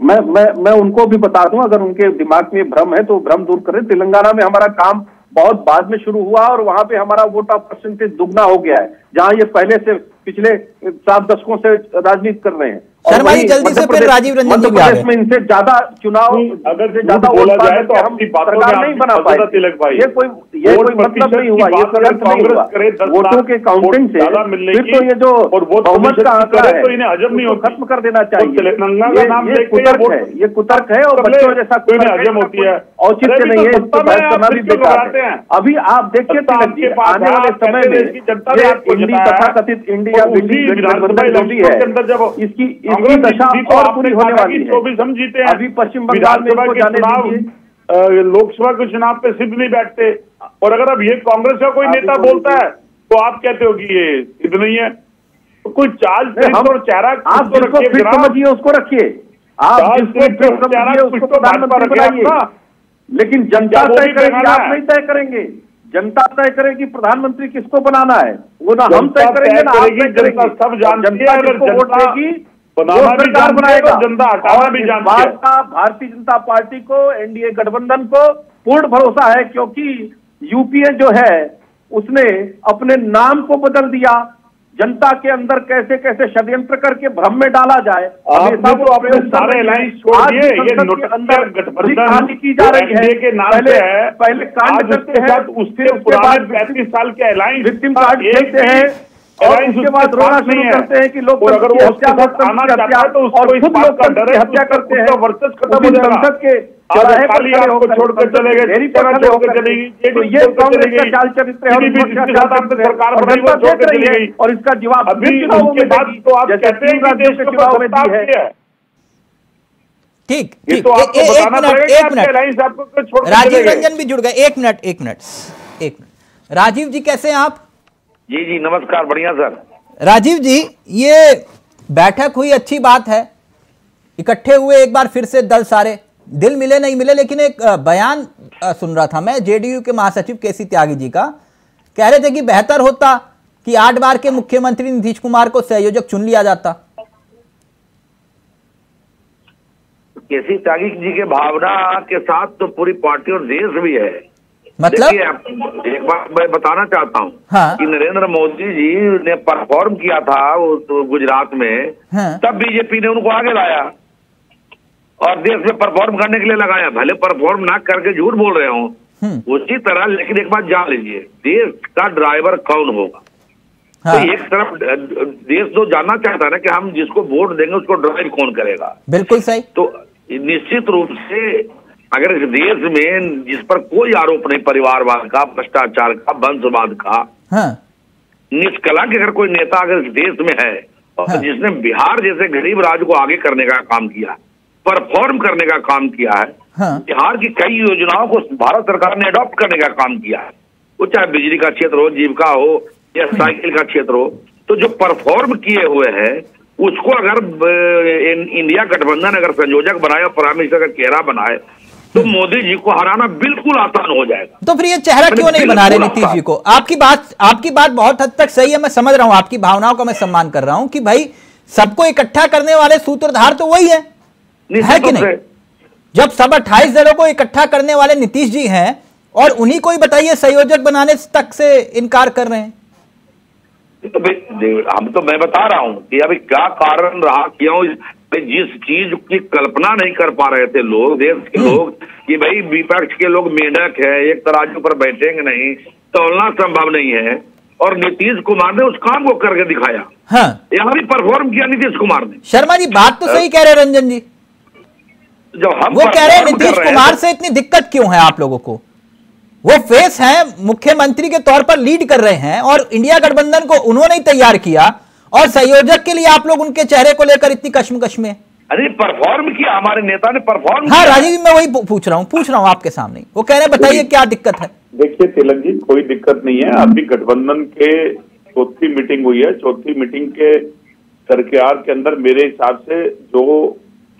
मैं उनको भी बता दूं, अगर उनके दिमाग में भ्रम है तो भ्रम दूर करें। तेलंगाना में हमारा काम बहुत बाद में शुरू हुआ और वहां पे हमारा वोट ऑफ परसेंटेज दुगना हो गया है, जहां ये पहले से पिछले 7 दशकों से राजनीति कर रहे हैं। शर्मा जी जल्दी से फिर राजीव रंजन जी भी आ गए। में इनसे ज्यादा चुनाव अगर से ज्यादा बोला जाए तो हम अपनी बातों सरकार में नहीं बना पाए। तिलक भाई, ये कोई मतलब नहीं हुआ, ये अर्थ नहीं हुआ। वोटों के काउंटिंग से फिर तो ये जो बहुमत का आंकड़ा है तो इन्हें हजम नहीं होता, खत्म कर देना चाहिए। तेलंगाना का नाम ये कुतर्क है, ये कुतर्क है और बच्चों जैसा हजम होती है, औचित्य नहीं है, इसको बहस करना भी बेकार है। अभी आप देखिए तिलक जी, आने वाले समय में ये इंडी तथा कथित इंडिया गठबंधन जो भी है, इसकी दशा और पूरी होने वाली है। 24 हम जीते हैं, अभी पश्चिम बंगाल में इनको जाने दीजिए, लोकसभा के चुनाव पे सिद्ध नहीं बैठते, और अगर अब ये कांग्रेस का कोई नेता बोलता है तो आप कहते हो कि ये सिद्ध नहीं है। तो कोई चाल चेहरा आप जिसको फिट समझिए उसको रखिए, आप जिसको फिट समझिए उसको प्रधानमंत्री बनाइए, लेकिन जनता तय करेगी, आप नहीं तय करेंगे। जनता तय करेगी प्रधानमंत्री किसको बनाना है, वो ना हम तय करेंगे ना आप तय करेंगे। सब जानती है, अगर वोट देगी बनाना भी जानती है तो जनता हटाना भी जानती है। भारतीय जनता पार्टी को, एनडीए गठबंधन को पूर्ण भरोसा है, क्योंकि यूपीए जो है उसने अपने नाम को बदल दिया। जनता के अंदर कैसे कैसे षड्यंत्र करके भ्रम में डाला जाए, आपने तो अपने सारे अलायंस छोड़ दिए। ये अंदर गठबंधन की जा रही है के नाम से है, पहले कांड करते हैं, उसके पुराने 35 साल के अलायंस विक्टिम कार्ड खेलते हैं और उसके बाद रोना शुरू करते हैं कि लोग अगर वो उसके साथ आना चाहता है तो उसको इस बात का डर है, हत्या करते हैं, वर्चस्व खत्म हो जाएगा। संसद के चौराहे पर खड़े होकर छोड़कर चले गए, छोड़कर चलेगी, तो ये कांग्रेस का चाल चरित्र है सरकार बनाई वो छोड़कर चली गई, और इसका जवाब अभी उसके बाद तो आप कहते हैं कि देश के चुनाव में दी है। ठीक, ये तो आपको बताना पड़ेगा कि आपके अलायंस आपको छोड़ के राजीव रंजन भी जुड़ गए। एक मिनट राजीव जी कैसे हैं आप? जी नमस्कार, बढ़िया सर। राजीव जी, ये बैठक हुई, अच्छी बात है, इकट्ठे हुए एक बार फिर से दल सारे, दिल मिले नहीं मिले, लेकिन एक बयान सुन रहा था मैं जेडीयू के महासचिव केसी त्यागी जी का, कह रहे थे कि बेहतर होता कि 8 बार के मुख्यमंत्री नीतीश कुमार को संयोजक चुन लिया जाता। केसी त्यागी जी के भावना के साथ तो पूरी पार्टी और देश भी है। मतलब एक बात मैं बताना चाहता हूँ कि नरेंद्र मोदी जी ने परफॉर्म किया था तो गुजरात में, तब बीजेपी ने उनको आगे लाया और देश में परफॉर्म करने के लिए लगाया। भले परफॉर्म ना करके झूठ बोल रहे हो उसी तरह, लेकिन एक बात जान लीजिए, देश का ड्राइवर कौन होगा। तो एक तरफ देश तो जानना चाहता है ना कि हम जिसको वोट देंगे उसको ड्राइव कौन करेगा। बिल्कुल सही। तो निश्चित रूप से अगर इस देश में जिस पर कोई आरोप नहीं, परिवारवाद का, भ्रष्टाचार का, वंशवाद का, निष्कलंक अगर कोई नेता अगर इस देश में है और जिसने बिहार जैसे गरीब राज्य को आगे करने का काम किया, परफॉर्म करने का काम किया है, बिहार की कई योजनाओं को भारत सरकार ने अडॉप्ट करने का काम किया है, वो चाहे बिजली का क्षेत्र हो, जीविका हो या साइकिल का क्षेत्र हो, तो जो परफॉर्म किए हुए हैं उसको अगर इंडिया गठबंधन अगर संयोजक बनाए और प्राइम मिनिस्टर का चेहरा बनाए तो मोदी जी को हराना बिल्कुल आसान हो जाएगा। तो फिर ये चेहरा क्यों नहीं बना रहे नीतीश जी को? आपकी बात बहुत हद तक सही है, मैं समझ रहा हूं, आपकी भावनाओं का मैं सम्मान कर रहा हूं कि भाई सबको इकट्ठा करने वाले सूत्रधार तो वही है कि नहीं? जब सब 28 दलों को इकट्ठा करने वाले नीतीश जी हैं और उन्हीं को ही बताइए संयोजक बनाने तक से इनकार कर रहे हैं। तो मैं बता रहा हूं कि अभी क्या कारण रहा, क्यों जिस चीज की कल्पना नहीं कर पा रहे थे लोग, देश के लोग, कि भाई विपक्ष के लोग मेंढक है, एक तराजू पर बैठेंगे नहीं, तोलना संभव नहीं है, और नीतीश कुमार ने उस काम को करके दिखाया। यहाँ भी परफॉर्म किया नीतीश कुमार ने। शर्मा जी बात तो सही कह रहे हैं रंजन जी, जब हम वो कह रहे हैं नीतीश कुमार से इतनी दिक्कत क्यों है आप लोगों को? वो फेस है, मुख्यमंत्री के तौर पर लीड कर रहे हैं और इंडिया गठबंधन को उन्होंने ही तैयार किया, और संयोजक के लिए आप लोग उनके चेहरे को लेकर इतनी कश्मकश में। अरे परफॉर्म किया, हमारे नेता ने परफॉर्म किया। राजीव जी मैं वही पूछ रहा हूँ आपके सामने। वो कह रहे हैं बताइए क्या दिक्कत है? देखिए तिलक जी, कोई दिक्कत नहीं है। अभी गठबंधन के चौथी मीटिंग हुई है, चौथी मीटिंग के सरकार के अंदर मेरे हिसाब से जो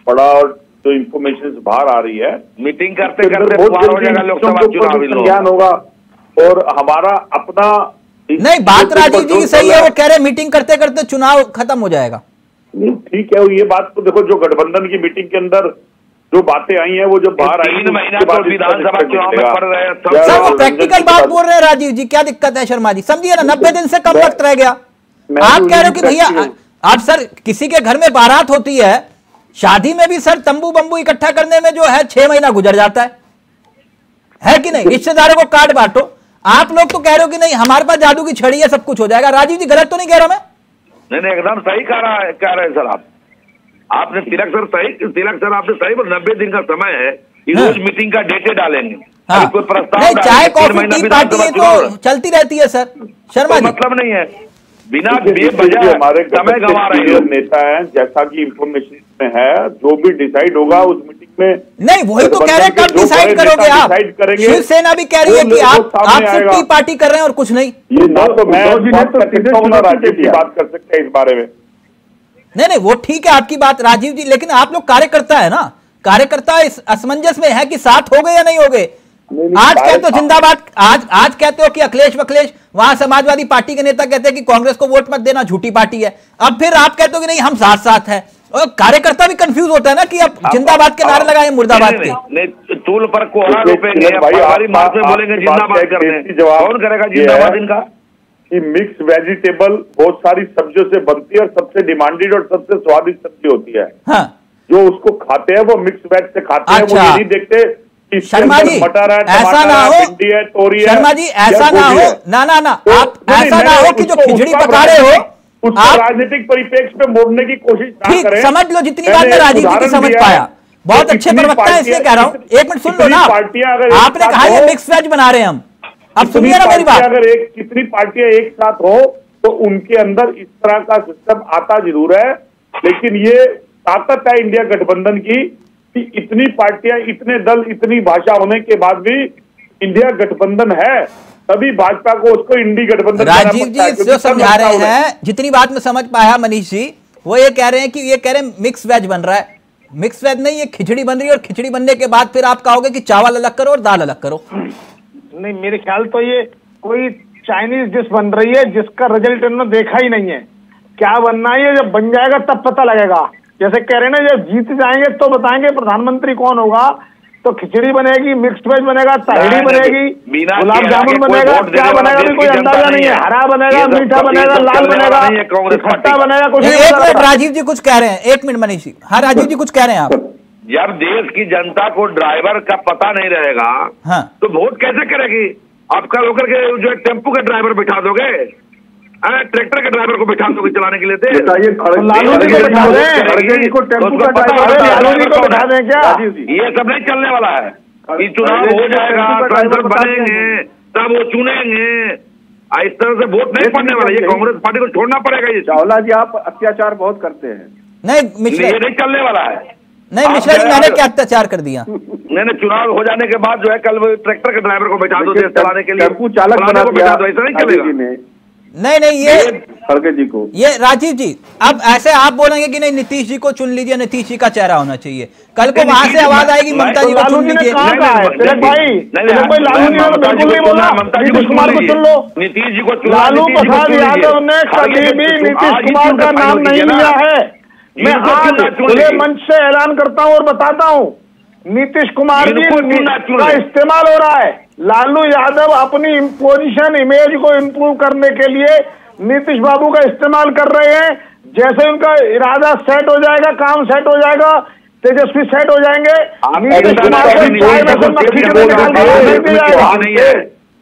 पड़ा और जो इंफॉर्मेशन बाहर आ रही है, मीटिंग करते करते लोकसभा चुनाव संज्ञान होगा और हमारा अपना नहीं। बात राजीव जी की सही है, वो कह रहे मीटिंग करते करते चुनाव खत्म हो जाएगा। नहीं ठीक है, ये बात तो देखो, जो गठबंधन की मीटिंग के अंदर जो बातें आई हैं वो जो बाहर आई, 3 महीना तो विधानसभा चुनाव में पड़ रहे हैं। सर वो प्रैक्टिकल बात बोल रहे हैं राजीव जी, क्या दिक्कत है शर्मा जी? समझिए ना, 90 दिन से कम वक्त रह गया। आप कह रहे हो कि भैया आप सर किसी के घर में बारात होती है, शादी में भी सर तंबू बंबू इकट्ठा करने में जो है 6 महीना गुजर जाता है कि नहीं? रिश्तेदारों को कार्ड बांटो। आप लोग तो कह रहे हो कि नहीं हमारे पास जादू की छड़ी है, सब कुछ हो जाएगा। राजीव जी गलत तो नहीं कह रहा मैं? नहीं एकदम सही कह रहे हैं सर आपने तिलक सर आपने सही, 90 दिन का समय है, रोज मीटिंग का डेटे डालेंगे। हाँ। कोई प्रस्ताव नहीं, चाय कॉफी टी पार्टी ये तो चलती रहती है सर। शर्मा जी मतलब नहीं है, बिना बेवजह हमारे समय गंवा रहे हैं। नेता है, जैसा कि इंफॉर्मेशन में है, जो भी डिसाइड होगा उस मीटिंग में। नहीं वही तो कह रहे हैं, कब डिसाइड करोगे आप? शिवसेना भी कह रही है कि आप सिर्फ टी पार्टी कर रहे हैं और कुछ नहीं। ये ना तो मैं बात कर सकता हूँ ना राजीव जी बात कर सकते हैं इस बारे में। नहीं वो ठीक है आपकी बात राजीव जी, लेकिन आप लोग कार्यकर्ता है ना, कार्यकर्ता इस असमंजस में है कि साथ हो गए या नहीं हो गए। आज कहते हो जिंदाबाद, आज कहते हो कि अखिलेश वखिलेश, वहां समाजवादी पार्टी के नेता कहते हैं कि कांग्रेस को वोट मत देना, झूठी पार्टी है। अब फिर आप कहते हो कि नहीं हम साथ साथ हैं, और कार्यकर्ता भी कंफ्यूज होता है ना कि अब जिंदाबाद के नारे लगाए मुर्दाबाद के। टूल पर कोहरा रोपेंगे, मार्च में बोलेंगे जिंदाबाद करते हैं, कौन करेगा जिंदाबाद इनका? कि मिक्स वेजिटेबल बहुत सारी सब्जियों से बनती है और सबसे डिमांडेड और सबसे स्वादिष्ट सब्जी होती है। हाँ। जो उसको खाते हैं वो मिक्स वेज से खाते हैं, वो ये नहीं देखते कि शर्मा जी मटर है, ऐसा ना हो, भिंडी है, तोरी है। शर्मा जी ऐसा ना हो, ना आप ऐसा ना हो कि जो खिचड़ी पका रहे हो आप राजनीतिक परिप्रेक्ष्य में मोड़ने की कोशिश ना करें। समझ लो जितनी बात मैं राजीव जी की समझ पाया, बहुत अच्छे प्रवक्ता है इसलिए कह रहा हूँ। एक मिनट सुन लो ना, आपने कहा ये मिक्स वेज बना रहे हैं हम, अब सुनिए ना मेरी बात। अगर कितनी पार्टियां एक साथ हो तो उनके अंदर इस तरह का सिस्टम आता जरूर है, लेकिन ये ताकत है इंडिया गठबंधन की कि इतनी पार्टियां, इतने दल, इतनी भाषा होने के बाद भी इंडिया गठबंधन है, तभी भाजपा को उसको इंडी गठबंधन। राजीव जी जो समझा रहे हैं, जितनी बात मैं समझ पाया मनीष जी, वो ये कह रहे हैं कि ये कह रहे हैं मिक्स वेज बन रहा है। मिक्स वेज नहीं, ये खिचड़ी बन रही है और खिचड़ी बनने के बाद फिर आप कहोगे कि चावल अलग करो और दाल अलग करो। नहीं मेरे ख्याल तो ये कोई चाइनीज डिश बन रही है जिसका रिजल्ट इन्होंने देखा ही नहीं है। क्या बनना है, जब बन जाएगा तब पता लगेगा। जैसे कह रहे हैं ना, जब जीत जाएंगे तो बताएंगे प्रधानमंत्री कौन होगा। तो खिचड़ी बनेगी, मिक्स्ड वेज बनेगा, ताहिरी बनेगी, गुलाब जामुन बनेगा, क्या बनेगा भी कोई अंदाजा नहीं है। हरा बनेगा, मीठा बनेगा, लाल बनेगा, खट्टा बनेगा, कुछ नहीं। एक मिनट राजीव जी कुछ कह रहे हैं, एक मिनट मनीष जी। हाँ राजीव जी कुछ कह रहे हैं आप। जब देश की जनता को ड्राइवर का पता नहीं रहेगा हाँ। तो वोट कैसे करेगी? आप कल होकर के जो टेम्पो का ड्राइवर बिठा दोगे, ट्रैक्टर के ड्राइवर को बिठा दोगे चलाने के लिए? लालू जी को बिठा दें क्या? ये सब नहीं चलने वाला है कि चुनाव हो जाएगा, सांसद बनेंगे, तब वो चुनेंगे, इस तरह से वोट नहीं पड़ने वाला। ये कांग्रेस पार्टी को छोड़ना पड़ेगा। ये चावला जी आप अत्याचार बहुत करते हैं। नहीं ये नहीं चलने वाला है। नहीं मिश्रा जी मैंने क्या अत्याचार कर दिया? नहीं चुनाव हो जाने के बाद जो है कल ट्रैक्टर के ड्राइवर को बैठा दो चलाने के लिए, टेम्पू चालक बना दो, ऐसा नहीं चलेगा। नहीं ये खड़गे जी को, ये राजीव जी अब ऐसे आप बोलेंगे कि नहीं नीतीश जी को चुन लीजिए, नीतीश जी का चेहरा होना चाहिए। कल को वहां से आवाज आएगी ममता जी को चुन लीजिए। नीतीश कुमार को चुन लो। नीतीश जी को लालू प्रसाद यादव ने कभी भी नीतीश कुमार का नाम नहीं लिया है। मैं आज खुले मंच से ऐलान करता हूं और बताता हूं, नीतीश कुमार जी का इस्तेमाल हो रहा है। लालू यादव अपनी पोजीशन, इमेज को इंप्रूव करने के लिए नीतीश बाबू का इस्तेमाल कर रहे हैं। जैसे उनका इरादा सेट हो जाएगा, काम सेट हो जाएगा, तेजस्वी सेट हो जाएंगे, नीतीश कुमार को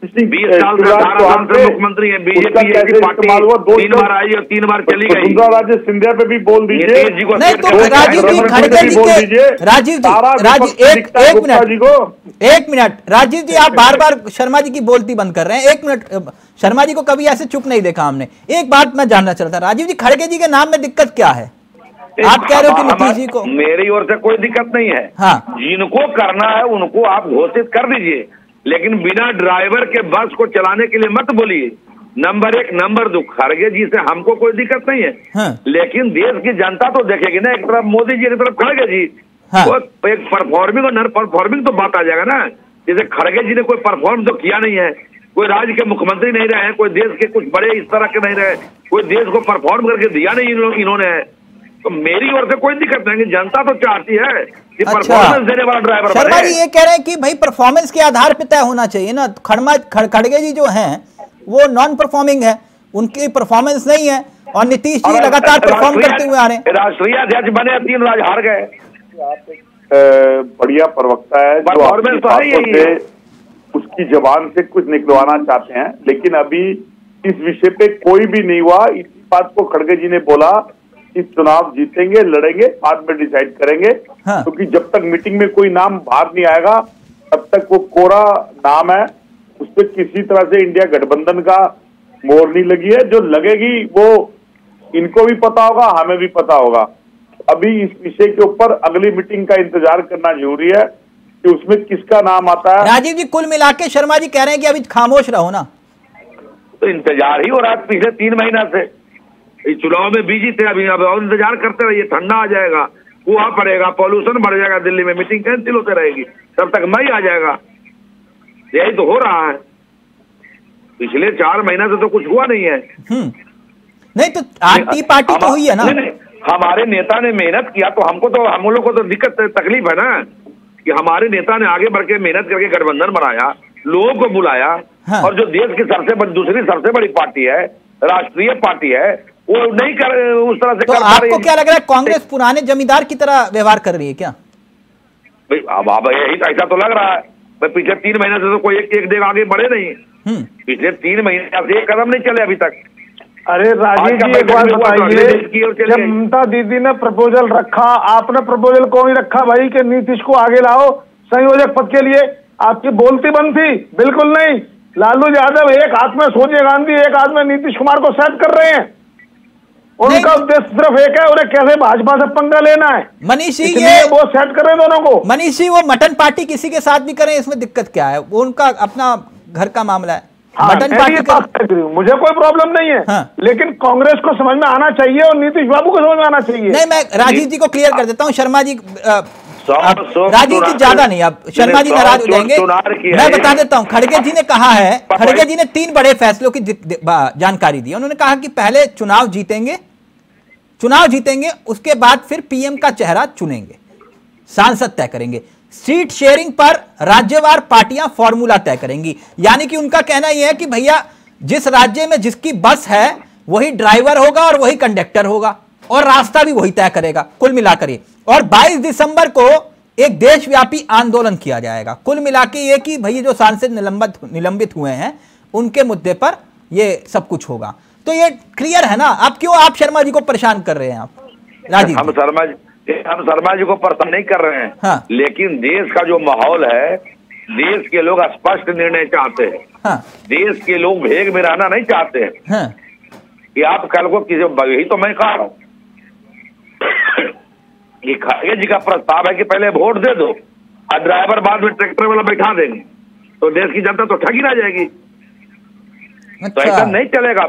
20 साल से 18 साल से मुख्यमंत्री है। बीजेपी की पार्टी 3 बार आई और 3 बार चली गई। राज्य सिंधिया पे भी बोल दीजिए। नहीं तो राजीव जी खड़गे जी के, राजीव जी एक मिनट राजीव जी आप बार बार शर्मा जी की बोलती बंद कर रहे हैं। एक मिनट, शर्मा जी को कभी ऐसे चुप नहीं देखा हमने। एक बात मैं जानना चाहता, राजीव जी खड़गे जी के नाम में दिक्कत क्या है? आप कह रहे हो कि नीतीश जी को? मेरी ओर से कोई दिक्कत नहीं है। हाँ। जिनको करना है उनको आप घोषित कर दीजिए, लेकिन बिना ड्राइवर के बस को चलाने के लिए मत बोलिए। नंबर 1, नंबर 2, खड़गे जी से हमको कोई दिक्कत नहीं है। हाँ। लेकिन देश की जनता तो देखेगी ना, एक तरफ मोदी जी, एक तरफ खड़गे जी। हाँ। तो एक परफॉर्मिंग और नॉन परफॉर्मिंग तो बात आ जाएगा ना। जैसे खड़गे जी ने कोई परफॉर्म तो किया नहीं है, कोई राज्य के मुख्यमंत्री नहीं रहे हैं, कोई देश के कुछ बड़े इस तरह के नहीं रहे, कोई देश को परफॉर्म करके दिया नहीं इन्होंने। तो मेरी ओर से कोई दिक्कत नहीं, जनता तो चाहती है कि परफॉर्मेंस देने वाला ड्राइवर बने। शर्मा जी ये कह रहे हैं कि भाई परफॉर्मेंस के आधार पर तय होना चाहिए ना। खड़गे जी जो हैं वो नॉन परफॉर्मिंग है, उनकी परफॉर्मेंस नहीं है और नीतीश जी लगातार परफॉर्म करते हुए आ रहे हैं। राष्ट्रीय अध्यक्ष बने, 3 राज्य हार गए। बढ़िया प्रवक्ता है जो अपनी बातों से उसकी जबान से कुछ निकलवाना चाहते हैं, लेकिन अभी इस विषय पे कोई भी नहीं हुआ। इसी बात को खड़गे जी ने बोला कि चुनाव जीतेंगे, लड़ेंगे, बाद में डिसाइड करेंगे। क्योंकि जब तक मीटिंग में कोई नाम बाहर नहीं आएगा तब तक वो कोरा नाम है, उस पर किसी तरह से इंडिया गठबंधन का मोहर नहीं लगी है। जो लगेगी वो इनको भी पता होगा, हमें भी पता होगा। अभी इस विषय के ऊपर अगली मीटिंग का इंतजार करना जरूरी है कि उसमें किसका नाम आता है। राजीव जी, कुल मिला के शर्मा जी कह रहे हैं कि अभी खामोश रहो ना। तो इंतजार ही हो रहा है पिछले 3 महीना से। इस चुनाव में बिजी थे, अभी अब और इंतजार करते रहिए। ठंडा आ जाएगा, कुआ पड़ेगा, पॉल्यूशन बढ़ जाएगा, दिल्ली में मीटिंग कैंसिल होते रहेगी, तब तक मई आ जाएगा। यही तो हो रहा है। पिछले 4 महीना से तो कुछ हुआ नहीं है। नहीं तो आरती पार्टी तो हुई है ना। नहीं, हमारे नेता ने मेहनत किया तो हमको तो, हम लोग को तो दिक्कत तकलीफ है ना कि हमारे नेता ने आगे बढ़ के मेहनत करके गठबंधन बनाया, लोगों को बुलाया। और जो देश की दूसरी सबसे बड़ी पार्टी है, राष्ट्रीय पार्टी है, वो नहीं कर उस तरह से। तो आपको क्या लग रहा है, कांग्रेस पुराने जमींदार की तरह व्यवहार कर रही है क्या? अब यही ऐसा तो लग रहा है। पिछले 3 महीने से तो कोई एक देख आगे बढ़े नहीं। पिछले 3 महीने से एक कदम नहीं चले अभी तक। अरे राजीव जी, एक बात बताइए, जब ममता दीदी ने प्रपोजल रखा, आपने प्रपोजल कौन रखा भाई कि नीतीश को आगे लाओ संयोजक पद के लिए? आपकी बोलती बंद थी? बिल्कुल नहीं। लालू यादव एक हाथ में सोनिया गांधी, एक हाथ में नीतीश कुमार को सेट कर रहे हैं। उनका उद्देश्य सिर्फ एक है, उन्हें कैसे भाजपा से पंगा लेना है। मनीष जी, ये वो सेट कर रहे हैं दोनों को। मनीष जी, वो मटन पार्टी किसी के साथ भी करें, इसमें दिक्कत क्या है? वो उनका अपना घर का मामला है। मटन पार्टी मुझे कोई प्रॉब्लम नहीं है। लेकिन कांग्रेस को समझ में आना चाहिए और नीतीश बाबू को समझ में आना चाहिए। नहीं, मैं राजीव जी को क्लियर कर देता हूँ। शर्मा जी, राजीव जी ज्यादा नहीं, अब शर्मा जी नाराज हो जाएंगे। मैं बता देता हूं, खड़गे जी ने कहा है, खड़गे जी ने 3 बड़े फैसलों की जानकारी दी। उन्होंने कहा कि पहले चुनाव जीतेंगे, उसके बाद फिर पीएम का चेहरा चुनेंगे, सांसद तय करेंगे, सीट शेयरिंग पर राज्यवार पार्टियां फॉर्मूला तय करेंगी। यानी कि उनका कहना यह है कि भैया जिस राज्य में जिसकी बस है वही ड्राइवर होगा और वही कंडक्टर होगा और रास्ता भी वही तय करेगा, कुल मिलाकर ये। और 22 दिसंबर को एक देशव्यापी आंदोलन किया जाएगा। कुल मिलाकर ये कि भैया जो सांसद निलंबित हुए हैं उनके मुद्दे पर ये सब कुछ होगा। तो ये क्लियर है ना। आप क्यों आप शर्मा जी को परेशान कर रहे हैं? आप राजीव, हम शर्मा जी को परेशान नहीं कर रहे हैं। हाँ। लेकिन देश का जो माहौल है, देश के लोग स्पष्ट निर्णय चाहते हैं। हाँ। देश के लोग भेग में रहना नहीं चाहते हैं। हाँ। कि आप कल को किसी, यही तो मैं कह रहा हूँ कि खड़गे जी का प्रस्ताव है कि पहले वोट दे दो और ड्राइवर बाद में ट्रैक्टर वाला बैठा देंगे, तो देश की जनता तो ठगी ना जाएगी। तो ऐसा नहीं चलेगा।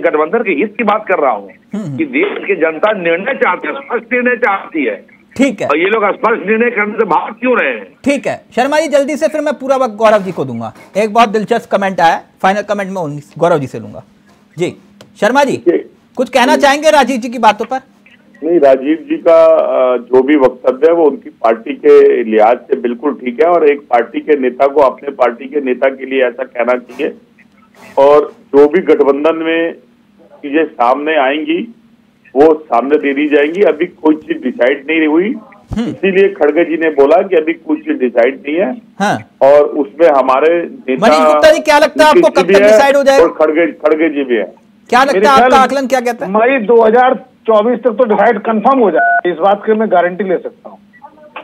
गठबंधन के हित की बात कर रहा हूँ कि देश की जनता निर्णय चाहती है, स्पष्ट निर्णय चाहती है। ठीक है, और ये लोग स्पष्ट निर्णय करने से भाग क्यों रहे हैं? ठीक है शर्मा जी, जल्दी से फिर मैं पूरा वक्त गौरव जी को दूंगा। एक बहुत दिलचस्प कमेंट आया, फाइनल कमेंट में गौरव जी से लूंगा। जी शर्मा जी, कुछ कहना चाहेंगे राजीव जी की बातों पर? नहीं, राजीव जी का जो भी वक्तव्य है वो उनकी पार्टी के लिहाज से बिल्कुल ठीक है और एक पार्टी के नेता को अपने पार्टी के नेता के लिए ऐसा कहना चाहिए। और जो भी गठबंधन में चीजें सामने आएंगी वो सामने दे दी जाएंगी। अभी कोई चीज डिसाइड नहीं हुई, इसीलिए खड़गे जी ने बोला कि अभी कुछ चीज डिसाइड नहीं है। हाँ। और उसमें हमारे नेता मनीष गुप्ता जी, क्या लगता है आपको कब तक डिसाइड हो जाएगा? और खड़गे जी भी है। क्या लगता है, आपका आकलन क्या कहता है? मई 2024 तक तो डिसाइड कंफर्म हो जाए, इस बात की मैं गारंटी ले सकता हूँ।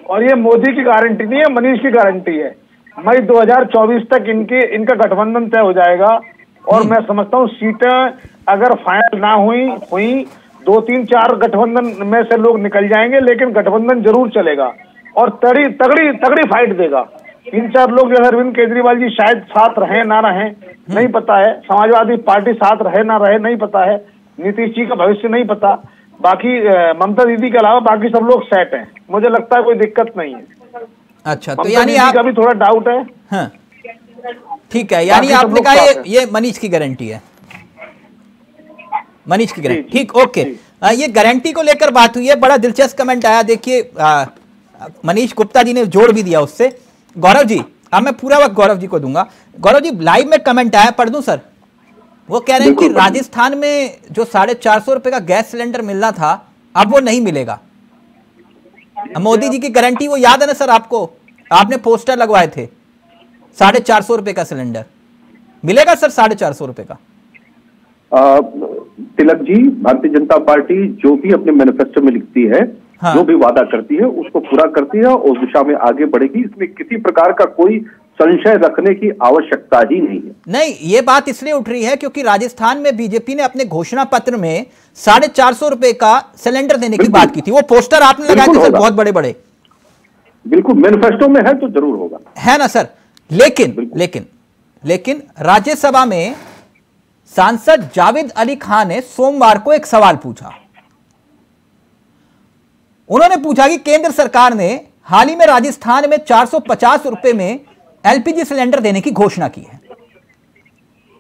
और ये मोदी की गारंटी नहीं है, मनीष की गारंटी है। मई 2024 तक इनका गठबंधन तय हो जाएगा। और मैं समझता हूँ सीटें अगर फाइनल ना हुई 2, 3, 4 गठबंधन में से लोग निकल जाएंगे, लेकिन गठबंधन जरूर चलेगा और तगड़ी फाइट देगा। 3-4 लोग जैसे अरविंद केजरीवाल जी शायद साथ रहे ना रहे नहीं पता है, समाजवादी पार्टी साथ रहे ना रहे नहीं पता है, नीतीश जी का भविष्य नहीं पता, बाकी ममता दीदी के अलावा बाकी सब लोग सेट हैं। मुझे लगता है कोई दिक्कत नहीं है। अच्छा, तो यानी आपका भी थोड़ा डाउट है। हाँ। ठीक है, यानी आपने कहा ये मनीष की गारंटी है, मनीष की गारंटी। ठीक, ओके। ये गारंटी को लेकर बात हुई है। बड़ा दिलचस्प कमेंट आया, देखिए मनीष गुप्ता जी ने जोड़ भी दिया उससे। गौरव जी, अब मैं पूरा वक्त गौरव जी को दूंगा। गौरव जी, लाइव में कमेंट आया, पढ़ दूं सर? वो कह रहे हैं कि राजस्थान में जो 450 रुपए का गैस सिलेंडर मिलना था अब वो नहीं मिलेगा। मोदी जी की गारंटी वो याद है ना सर आपको, आपने पोस्टर लगवाए थे 450 रुपए का सिलेंडर मिलेगा सर 450 रुपए का। तिलक जी, भारतीय जनता पार्टी जो भी अपने मैनिफेस्टो में लिखती है, हाँ, जो भी वादा करती है उसको पूरा करती है और उस दिशा में आगे बढ़ेगी। इसमें किसी प्रकार का कोई संशय रखने की आवश्यकता ही नहीं है। नहीं, ये बात इसलिए उठ रही है क्योंकि राजस्थान में बीजेपी ने अपने घोषणा पत्र में 450 रुपए का सिलेंडर देने की बात की थी। वो पोस्टर आपने लगाए थे सर बहुत बड़े बड़े। बिल्कुल, मैनिफेस्टो में है तो जरूर होगा, है ना सर। लेकिन राज्यसभा में सांसद जावेद अली खान ने सोमवार को एक सवाल पूछा। उन्होंने पूछा कि केंद्र सरकार ने हाल ही में राजस्थान में 450 रुपए में एलपीजी सिलेंडर देने की घोषणा की है।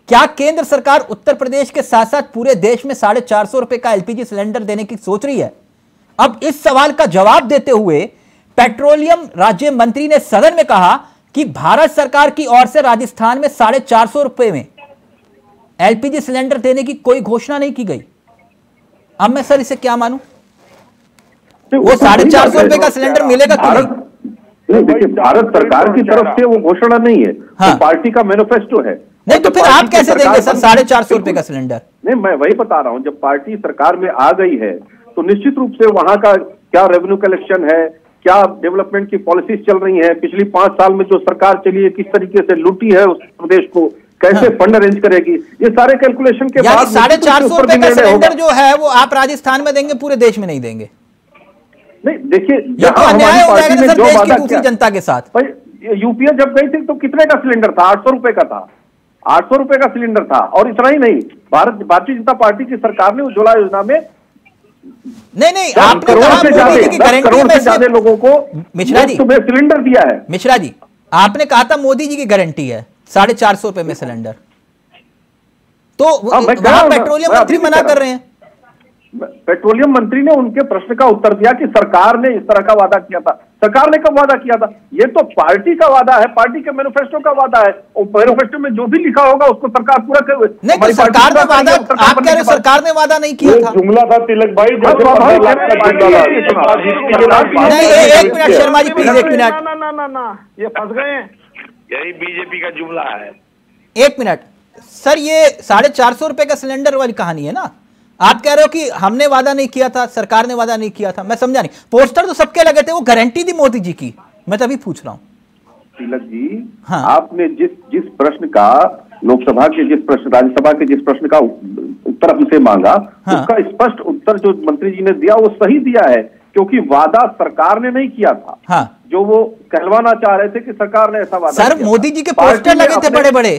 क्या केंद्र सरकार उत्तर प्रदेश के साथ साथ पूरे देश में 450 रुपए का एलपीजी सिलेंडर देने की सोच रही है? अब इस सवाल का जवाब देते हुए पेट्रोलियम राज्य मंत्री ने सदन में कहा कि भारत सरकार की ओर से राजस्थान में 450 रुपए में एलपीजी सिलेंडर देने की कोई घोषणा नहीं की गई। अब मैं सर इसे क्या मानूं? वो 450 रुपए का सिलेंडर मिलेगा कि नहीं? देखिए, भारत सरकार की तरफ से वो घोषणा नहीं है, हाँ, तो पार्टी का मैनिफेस्टो है। नहीं तो फिर आप कैसे देंगे सर 450 रुपए का सिलेंडर? नहीं, मैं वही बता रहा हूं, जब पार्टी सरकार में आ गई है तो निश्चित रूप से वहां का क्या रेवेन्यू कलेक्शन है, क्या डेवलपमेंट की पॉलिसीज चल रही है, पिछली 5 साल में जो सरकार चली है किस तरीके से लूटी है उस प्रदेश को, कैसे फंड अरेंज करेगी, ये सारे कैलकुलेशन के बाद 450 रुपए का सिलेंडर जो है वो आप राजस्थान में देंगे, पूरे देश में नहीं देंगे। नहीं, देखिए, तो अन्याय हो जाएगा सर देश की दूसरी जनता के साथ। यूपीए जब गई थी तो कितने का सिलेंडर था? 800 रुपए का था, 800 रुपए का सिलेंडर था। और इतना ही नहीं, भारतीय जनता पार्टी की सरकार ने उज्ज्वला योजना में नहीं आपने कहा मोदी जी की गारंटी में ज्यादा लोगों को मिश्रा जी सिलेंडर दिया है। मिश्रा जी, आपने कहा था मोदी जी की गारंटी है 450 रुपए में सिलेंडर, तो वहां पेट्रोलियम मंत्री मना कर रहे हैं। पेट्रोलियम मंत्री ने उनके प्रश्न का उत्तर दिया कि सरकार ने इस तरह का वादा किया था। सरकार ने कब वादा किया था? ये तो पार्टी का वादा है, पार्टी के मैनिफेस्टो का वादा है, और मैनिफेस्टो में जो भी लिखा होगा उसको सरकार पूरा करे। नहीं तो सरकार ने वादा, आप कह रहे सरकार ने वादा नहीं किया था? जुमला था तिलक भाई। एक minute Sharma ji please, 1 minute. ना ये फंस गए हैं, यही बीजेपी का जुमला है। 1 मिनट सर, ये 450 रुपए का सिलेंडर वाली कहानी है ना? आप कह रहे हो कि हमने वादा नहीं किया था, सरकार ने वादा नहीं किया था, मैं समझा नहीं। पोस्टर तो सबके लगे थे, वो गारंटी थी मोदी जी की, मैं तभी पूछ रहा हूं। तिलक जी, हाँ, आपने जिस प्रश्न का लोकसभा के जिस प्रश्न, राज्यसभा के जिस प्रश्न का उत्तर हमसे मांगा, हाँ, उसका स्पष्ट उत्तर जो मंत्री जी ने दिया वो सही दिया है, क्योंकि वादा सरकार ने नहीं किया था। हाँ, जो वो कहलवाना चाह रहे थे कि सरकार ने ऐसा वादा। सर मोदी जी के पोस्टर लगे थे बड़े बड़े,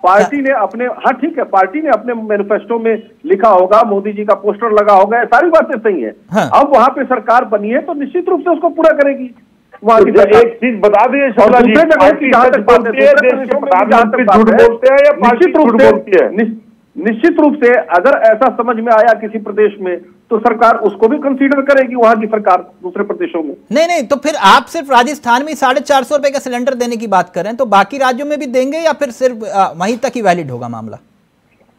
पार्टी ने अपने, हाँ ठीक है, पार्टी ने अपने मैनिफेस्टो में लिखा होगा, मोदी जी का पोस्टर लगा होगा, सारी बातें सही है। हाँ। अब वहां पे सरकार बनी है तो निश्चित रूप से उसको पूरा करेगी। वहां की एक चीज बता दिए, दूसरे जगह की जहां तक बात है, निश्चित रूप से अगर ऐसा समझ में आया किसी प्रदेश में तो सरकार उसको भी कंसीडर करेगी, वहां की सरकार दूसरे प्रदेशों में। नहीं तो फिर आप सिर्फ राजस्थान में 450 रुपए का सिलेंडर देने की बात कर रहे हैं, तो बाकी राज्यों में भी देंगे या फिर सिर्फ वहीं तक ही वैलिड होगा मामला?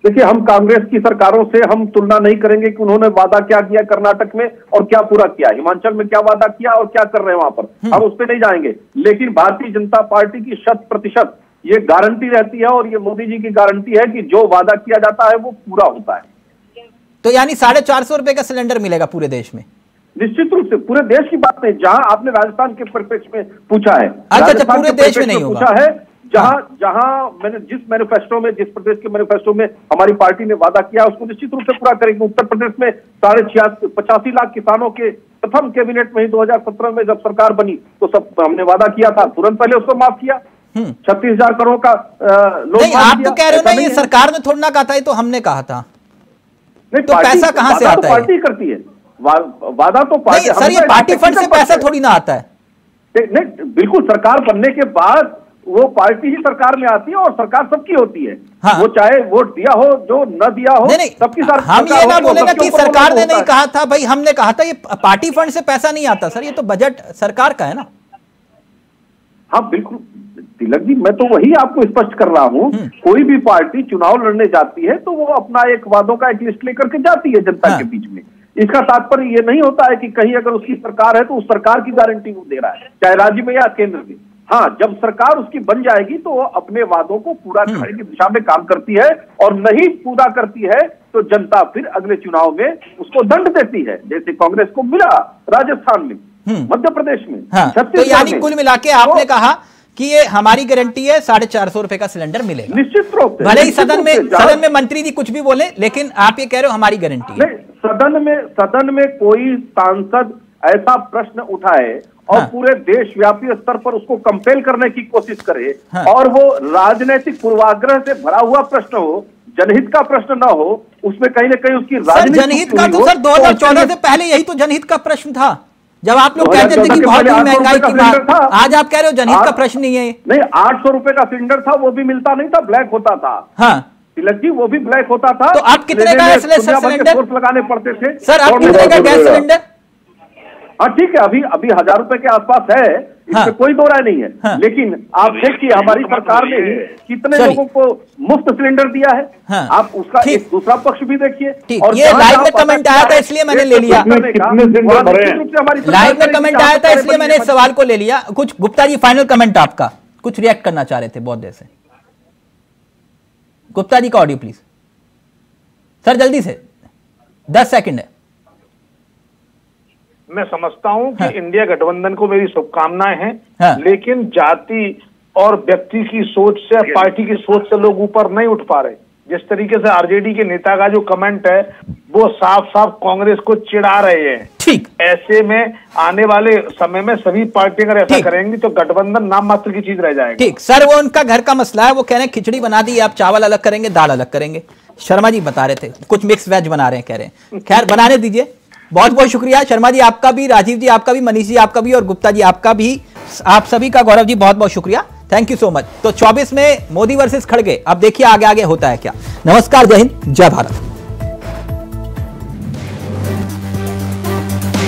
देखिए, हम कांग्रेस की सरकारों से हम तुलना नहीं करेंगे कि उन्होंने वादा क्या किया कर्नाटक में और क्या पूरा किया, हिमाचल में क्या वादा किया और क्या कर रहे हैं वहां पर, हम उस पर नहीं जाएंगे। लेकिन भारतीय जनता पार्टी की 100% ये गारंटी रहती है, और ये मोदी जी की गारंटी है कि जो वादा किया जाता है वो पूरा होता है। तो यानी 450 रुपए का सिलेंडर मिलेगा पूरे देश में? निश्चित रूप से, पूरे देश की बात नहीं, जहां आपने राजस्थान के परिप्रेक्ष्य में पूछा है। अच्छा, पूरे देश में नहीं होगा? पूछा है जहां मैंने जिस मैनिफेस्टो में, जिस प्रदेश के मैनिफेस्टो में हमारी पार्टी ने वादा किया उसको निश्चित रूप से पूरा करेंगे। उत्तर प्रदेश में 85 लाख किसानों के प्रथम कैबिनेट में ही 2017 में जब सरकार बनी तो सब हमने वादा किया था, तुरंत पहले उसको माफ किया। 36,000 करोड़ का लोन। नहीं, आप तो कह रहे हो ना ये सरकार ने थोड़ा ना कहा था, ये तो हमने कहा था। नहीं, तो पैसा कहां से आता है? पार्टी करती है वादा तो पार्टी। नहीं सर, ये पार्टी फंड से पैसा थोड़ी ना आता है। नहीं, बिल्कुल, सरकार बनने के बाद वो पार्टी ही सरकार में आती है और सरकार सबकी होती है। हाँ। वो चाहे वोट दिया हो, जो न दिया हो, सबकी सरकार। हम ये ना बोलेगा कि सरकार ने नहीं कहा था, भाई हमने कहा था। ये पार्टी फंड से पैसा नहीं आता सर, ये तो बजट सरकार का है ना। हाँ बिल्कुल, तिलक जी, मैं तो वही आपको स्पष्ट कर रहा हूँ, कोई भी पार्टी चुनाव लड़ने जाती है तो वो अपना एक वादों का एक लिस्ट लेकर के जाती है जनता के बीच में। इसका तात्पर्य ये नहीं होता है कि कहीं अगर उसकी सरकार है तो उस सरकार की गारंटी वो दे रहा है, चाहे राज्य में या केंद्र में। हाँ, जब सरकार उसकी बन जाएगी तो वो अपने वादों को पूरा करने की दिशा में काम करती है, और नहीं पूरा करती है तो जनता फिर अगले चुनाव में उसको दंड देती है, जैसे कांग्रेस को मिला राजस्थान में, मध्य प्रदेश में, तो यानी कुल मिला के आपने कहा कि ये हमारी गारंटी है 450 रुपए का सिलेंडर मिलेगा। निश्चित रूप से, भले ही सदन में मंत्री जी कुछ भी बोले, लेकिन आप ये कह रहे हो हमारी गारंटी है। सदन में कोई सांसद ऐसा प्रश्न उठाए और पूरे देशव्यापी स्तर पर उसको कंपेल करने की कोशिश करे, और वो राजनीतिक पूर्वाग्रह से भरा हुआ प्रश्न हो, जनहित का प्रश्न ना हो, उसमें कहीं ना कहीं उसकी राजनीतिक जनहित का तो सर 2014 से पहले यही तो जनहित का प्रश्न था, जब आप लोग कहते थे कि बहुत महंगाई की बात, आज आप कह रहे हो जनहित का प्रश्न नहीं है। नहीं, 800 रुपए का सिलेंडर था, वो भी मिलता नहीं था, ब्लैक होता था। हाँ तिलक जी, वो भी ब्लैक होता था। तो आप कितने का सिलेंडर लगाने पड़ते थे सर? आप कितने का गैस सिलेंडर? हाँ ठीक है, अभी 1000 रुपए के आसपास है, इसमें कोई दो राय नहीं है। लेकिन आप देखिए हमारी सरकार ने कितने लोगों को मुफ्त सिलेंडर दिया है, आप उसका एक दूसरा पक्ष भी देखिए। और ये लाइव में कमेंट आया था इसलिए मैंने ले लिया, लाइव में कमेंट आया था इसलिए मैंने इस सवाल को ले लिया। कुछ गुप्ता जी फाइनल कमेंट आपका, कुछ रिएक्ट करना चाह रहे थे बहुत देर से। गुप्ता जी का ऑडियो प्लीज सर, जल्दी से, 10 सेकंड है। मैं समझता हूं कि इंडिया गठबंधन को मेरी शुभकामनाएं हैं, लेकिन जाति और व्यक्ति की सोच से, पार्टी की सोच से लोग ऊपर नहीं उठ पा रहे। जिस तरीके से आरजेडी के नेता का जो कमेंट है वो साफ साफ कांग्रेस को चिढ़ा रहे हैं। ठीक, ऐसे में आने वाले समय में सभी पार्टी अगर ऐसा करेंगी तो गठबंधन नाम मात्र की चीज रह जाएगी। ठीक सर, वो उनका घर का मसला है, वो कह रहे हैं खिचड़ी बना दी, आप चावल अलग करेंगे, दाल अलग करेंगे। शर्मा जी बता रहे थे कुछ मिक्स वेज बना रहे हैं, कह रहे हैं, खैर बनाने दीजिए। बहुत बहुत शुक्रिया शर्मा जी आपका भी, राजीव जी आपका भी, मनीष जी आपका भी, और गुप्ता जी आपका भी, आप सभी का, गौरव जी बहुत बहुत शुक्रिया, थैंक यू सो मच। तो 24 में मोदी वर्सेस खड़गे, अब देखिए आगे आगे होता है क्या। नमस्कार, जय हिंद, जय भारत।